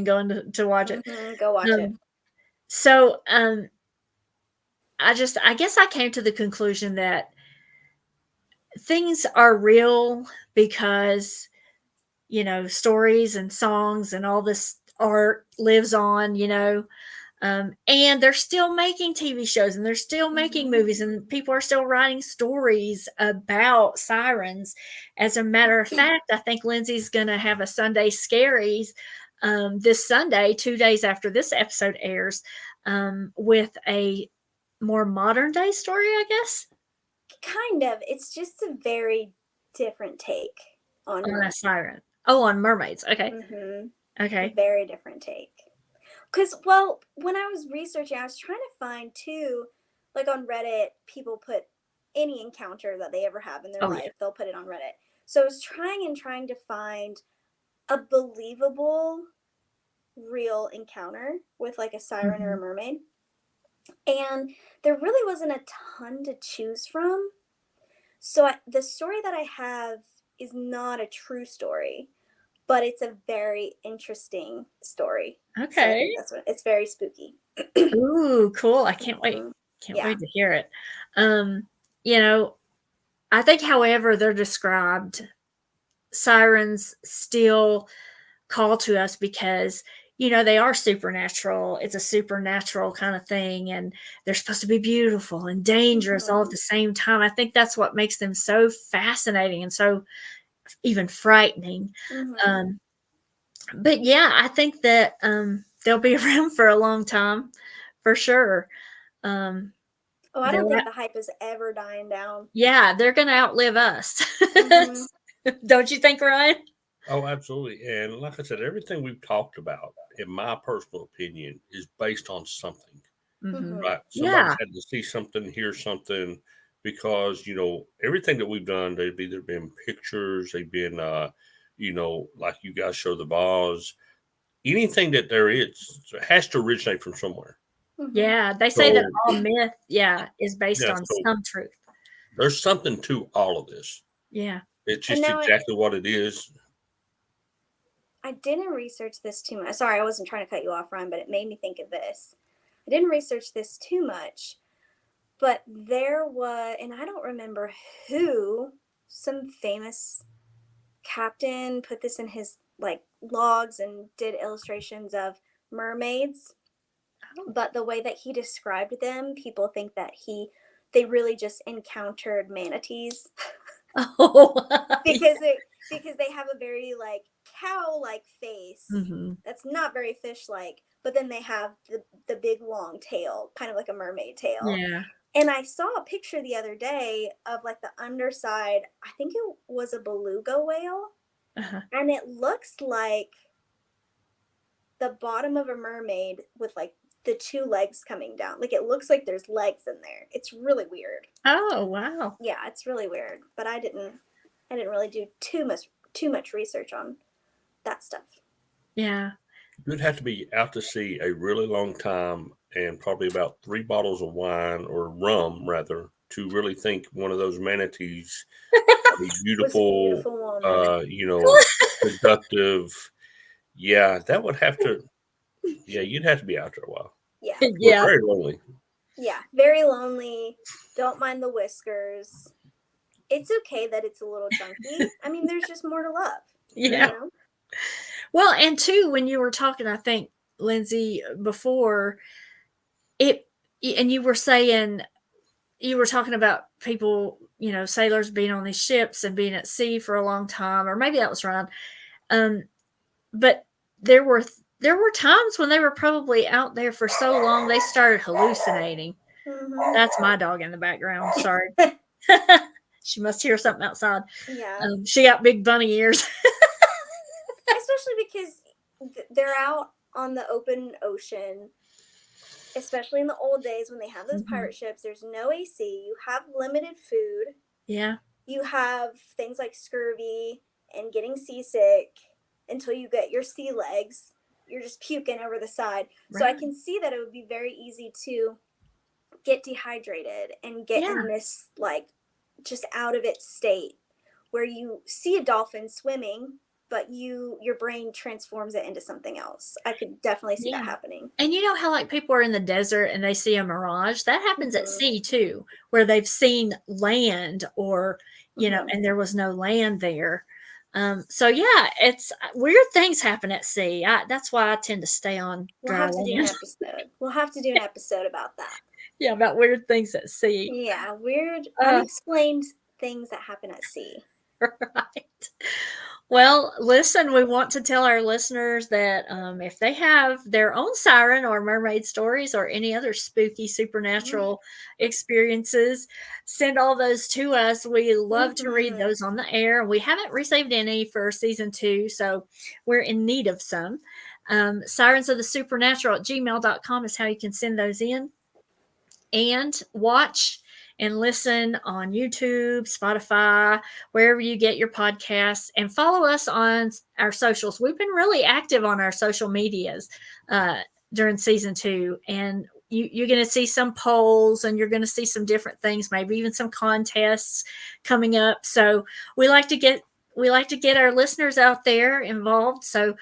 going to watch it. Go watch it. So I guess I came to the conclusion that things are real because stories and songs and all this art lives on, and they're still making TV shows and they're still making movies, and people are still writing stories about sirens. As a matter of fact, I think Lindsay's going to have a Sunday Scaries this Sunday, 2 days after this episode airs, with a more modern day story, I guess, Kind of. It's just a very different take on on a mermaids. siren. Oh, on mermaids. Okay. A Okay. very different take. Because, well, when I was researching, I was trying to find too, like on Reddit, people put any encounter that they ever have in their Oh yeah. life, they'll put it on Reddit. So I was trying to find a believable, real encounter with like a siren or a Mhm. mermaid. And there really wasn't a ton to choose from. So the story that I have is not a true story, but it's a very interesting story. So I think Okay. that's what it's very spooky. Ooh, cool. I can't wait. Mhm. Can't Yeah. wait to hear it. Um, you know, I think however they're described, sirens still call to us because they are supernatural. It's a supernatural kind of thing, and they're supposed to be beautiful and dangerous all at Mhm. the same time. I think that's what makes them so fascinating and so even frightening. Mhm. Um, but yeah, I think that they'll be around for a long time, for sure. Um, Oh, I don't they'll, think the hype is ever dying down. yeah, they're gonna outlive us. Mhm. Don't you think, Ryan? Oh, absolutely. And like I said, everything we've talked about, in my personal opinion, is based on something, Hmm. Mhm. right? Somebody's Yeah. had to see something, hear something, because, everything that we've done, they've either been pictures, they've been, like you guys show the vase, anything that there is has to originate from somewhere. Mhm. Yeah, they say that So, all myth, yeah, is based yeah, on so some truth. there's something to all of this. Yeah. It's And just now exactly what it is. I didn't research this too much. Sorry, I wasn't trying to cut you off, Ryan, but it made me think of this. I didn't research this too much, but there was, and I don't remember who, some famous captain put this in his like logs and did illustrations of mermaids, Oh. but the way that he described them, people think that they really just encountered manatees Oh, because they have a very like cow like face mhm. that's not very fish like, but then they have the big long tail, kind of like a mermaid tail. Yeah. And I saw a picture the other day of like the underside, I think it was a beluga whale, Uh-huh. and it looks like the bottom of a mermaid with like the two legs coming down. Like it looks like there's legs in there. It's really weird. Oh, wow. Yeah, it's really weird. But I didn't really do too much research on that stuff. Yeah. You'd have to be out to sea a really long time and probably about 3 bottles of wine or rum, rather, to really think one of those manatees, a Was a beautiful, beautiful woman. uh, you know, seductive. Yeah, that would have to. Yeah, you'd have to be out there a while. Yeah. We're Yeah. very lonely. Yeah. Very lonely. Don't mind the whiskers. It's okay that it's a little chunky. I mean, there's just more to love, you Yeah. Yeah. know? Well, and too, when you were talking, I think, Lindsay, before, it and you were talking about people, sailors being on these ships and being at sea for a long time, or maybe that was Ryan. Um, but there were times when they were probably out there for so long they started hallucinating. Mm-hmm. That's my dog in the background. Sorry. She must hear something outside. Yeah. She got big bunny ears. Especially because they're out on the open ocean, especially in the old days when they have those Mhm. pirate ships. There's no AC. You have limited food. Yeah. You have things like scurvy and getting seasick until you get your sea legs. You're just puking over the side. So I Right. can see that it would be very easy to get dehydrated and get Yeah. in this like just out of it state where you see a dolphin swimming, but your brain transforms it into something else. I could definitely see that Yeah. happening. And you know how like people are in the desert and they see a mirage? That happens at Hmm. sea too, where they've seen land or, Hmm. and there was no land there. So yeah, it's weird things happen at sea. That's why I tend to stay on We'll dry have to do an land. episode. We'll have to do an episode about that. Yeah, about weird things at sea. Yeah, weird, Uh, unexplained things that happen at sea. right. Well, listen, we want to tell our listeners that if they have their own siren or mermaid stories or any other spooky supernatural experiences, send all those to us. We love to read those on the air. We haven't received any for season 2, so we're in need of some. Sirens of the Supernatural at gmail.com is how you can send those in. And watch and listen on YouTube, Spotify, wherever you get your podcasts, and follow us on our socials. We've been really active on our social medias during season 2, and you're going to see some polls, and you're going to see some different things, maybe even some contests coming up. So we like to get our listeners out there involved. So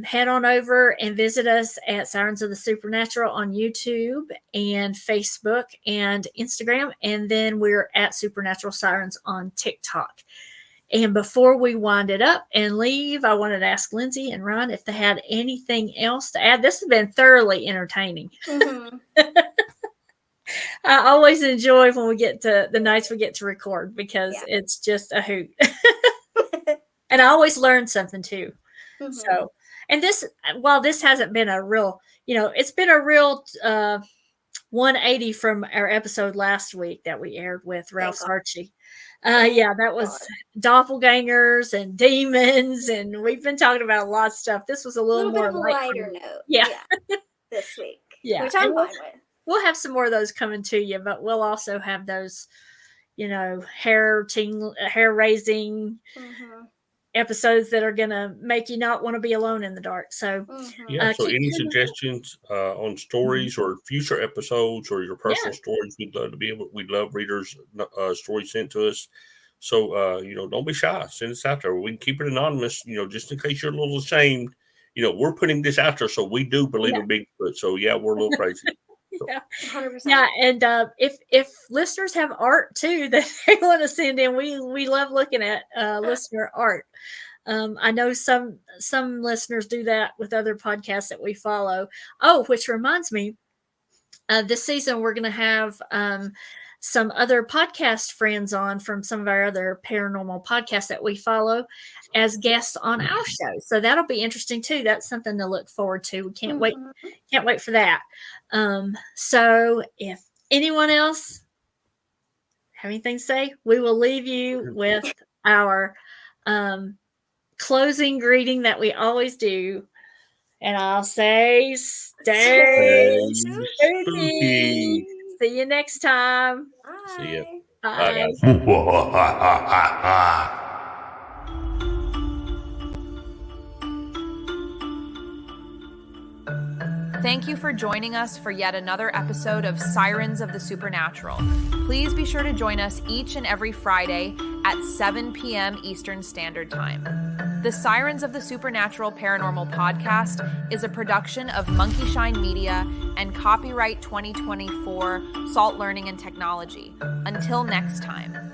head on over and visit us at Sirens of the Supernatural on YouTube and Facebook and Instagram. And then we're at Supernatural Sirens on TikTok. And before we wind it up and leave, I wanted to ask Lindsay and Ron if they had anything else to add. This has been thoroughly entertaining. I always enjoy when we get to the nights we get to record, because it's just a hoot. And I always learn something too. So, and this, while this hasn't been a real, it's been a real 180 from our episode last week that we aired with Ralph Sarchi. That was doppelgangers and demons, and we've been talking about a lot of stuff. This was a little more bit of a lighter note. Yeah. This week. Yeah. Which I'm fine with. We'll have some more of those coming to you, but we'll also have those, hair raising episodes that are going to make you not want to be alone in the dark. So, so any suggestions on stories or future episodes or your personal stories, we'd love readers' stories sent to us. So, don't be shy. Send us out there. We can keep it anonymous, just in case you're a little ashamed. We're putting this out there, so we do believe in Bigfoot. So, we're a little crazy. So. Yeah, 100%. Yeah, and if listeners have art too that they want to send in, we love looking at listener art. I know some listeners do that with other podcasts that we follow. Oh, which reminds me, this season we're going to have some other podcast friends on from some of our other paranormal podcasts that we follow as guests on our show. So that'll be interesting too. That's something to look forward to. We can't wait for that. So if anyone else have anything to say, we will leave you with our closing greeting that we always do. And I'll say, stay spooky. See you next time. Bye. See you. Bye. Bye, guys. Thank you for joining us for yet another episode of Sirens of the Supernatural. Please be sure to join us each and every Friday at 7 p.m. Eastern Standard Time. The Sirens of the Supernatural Paranormal Podcast is a production of Monkey Shine Media and copyright 2024 Salt Learning and Technology. Until next time.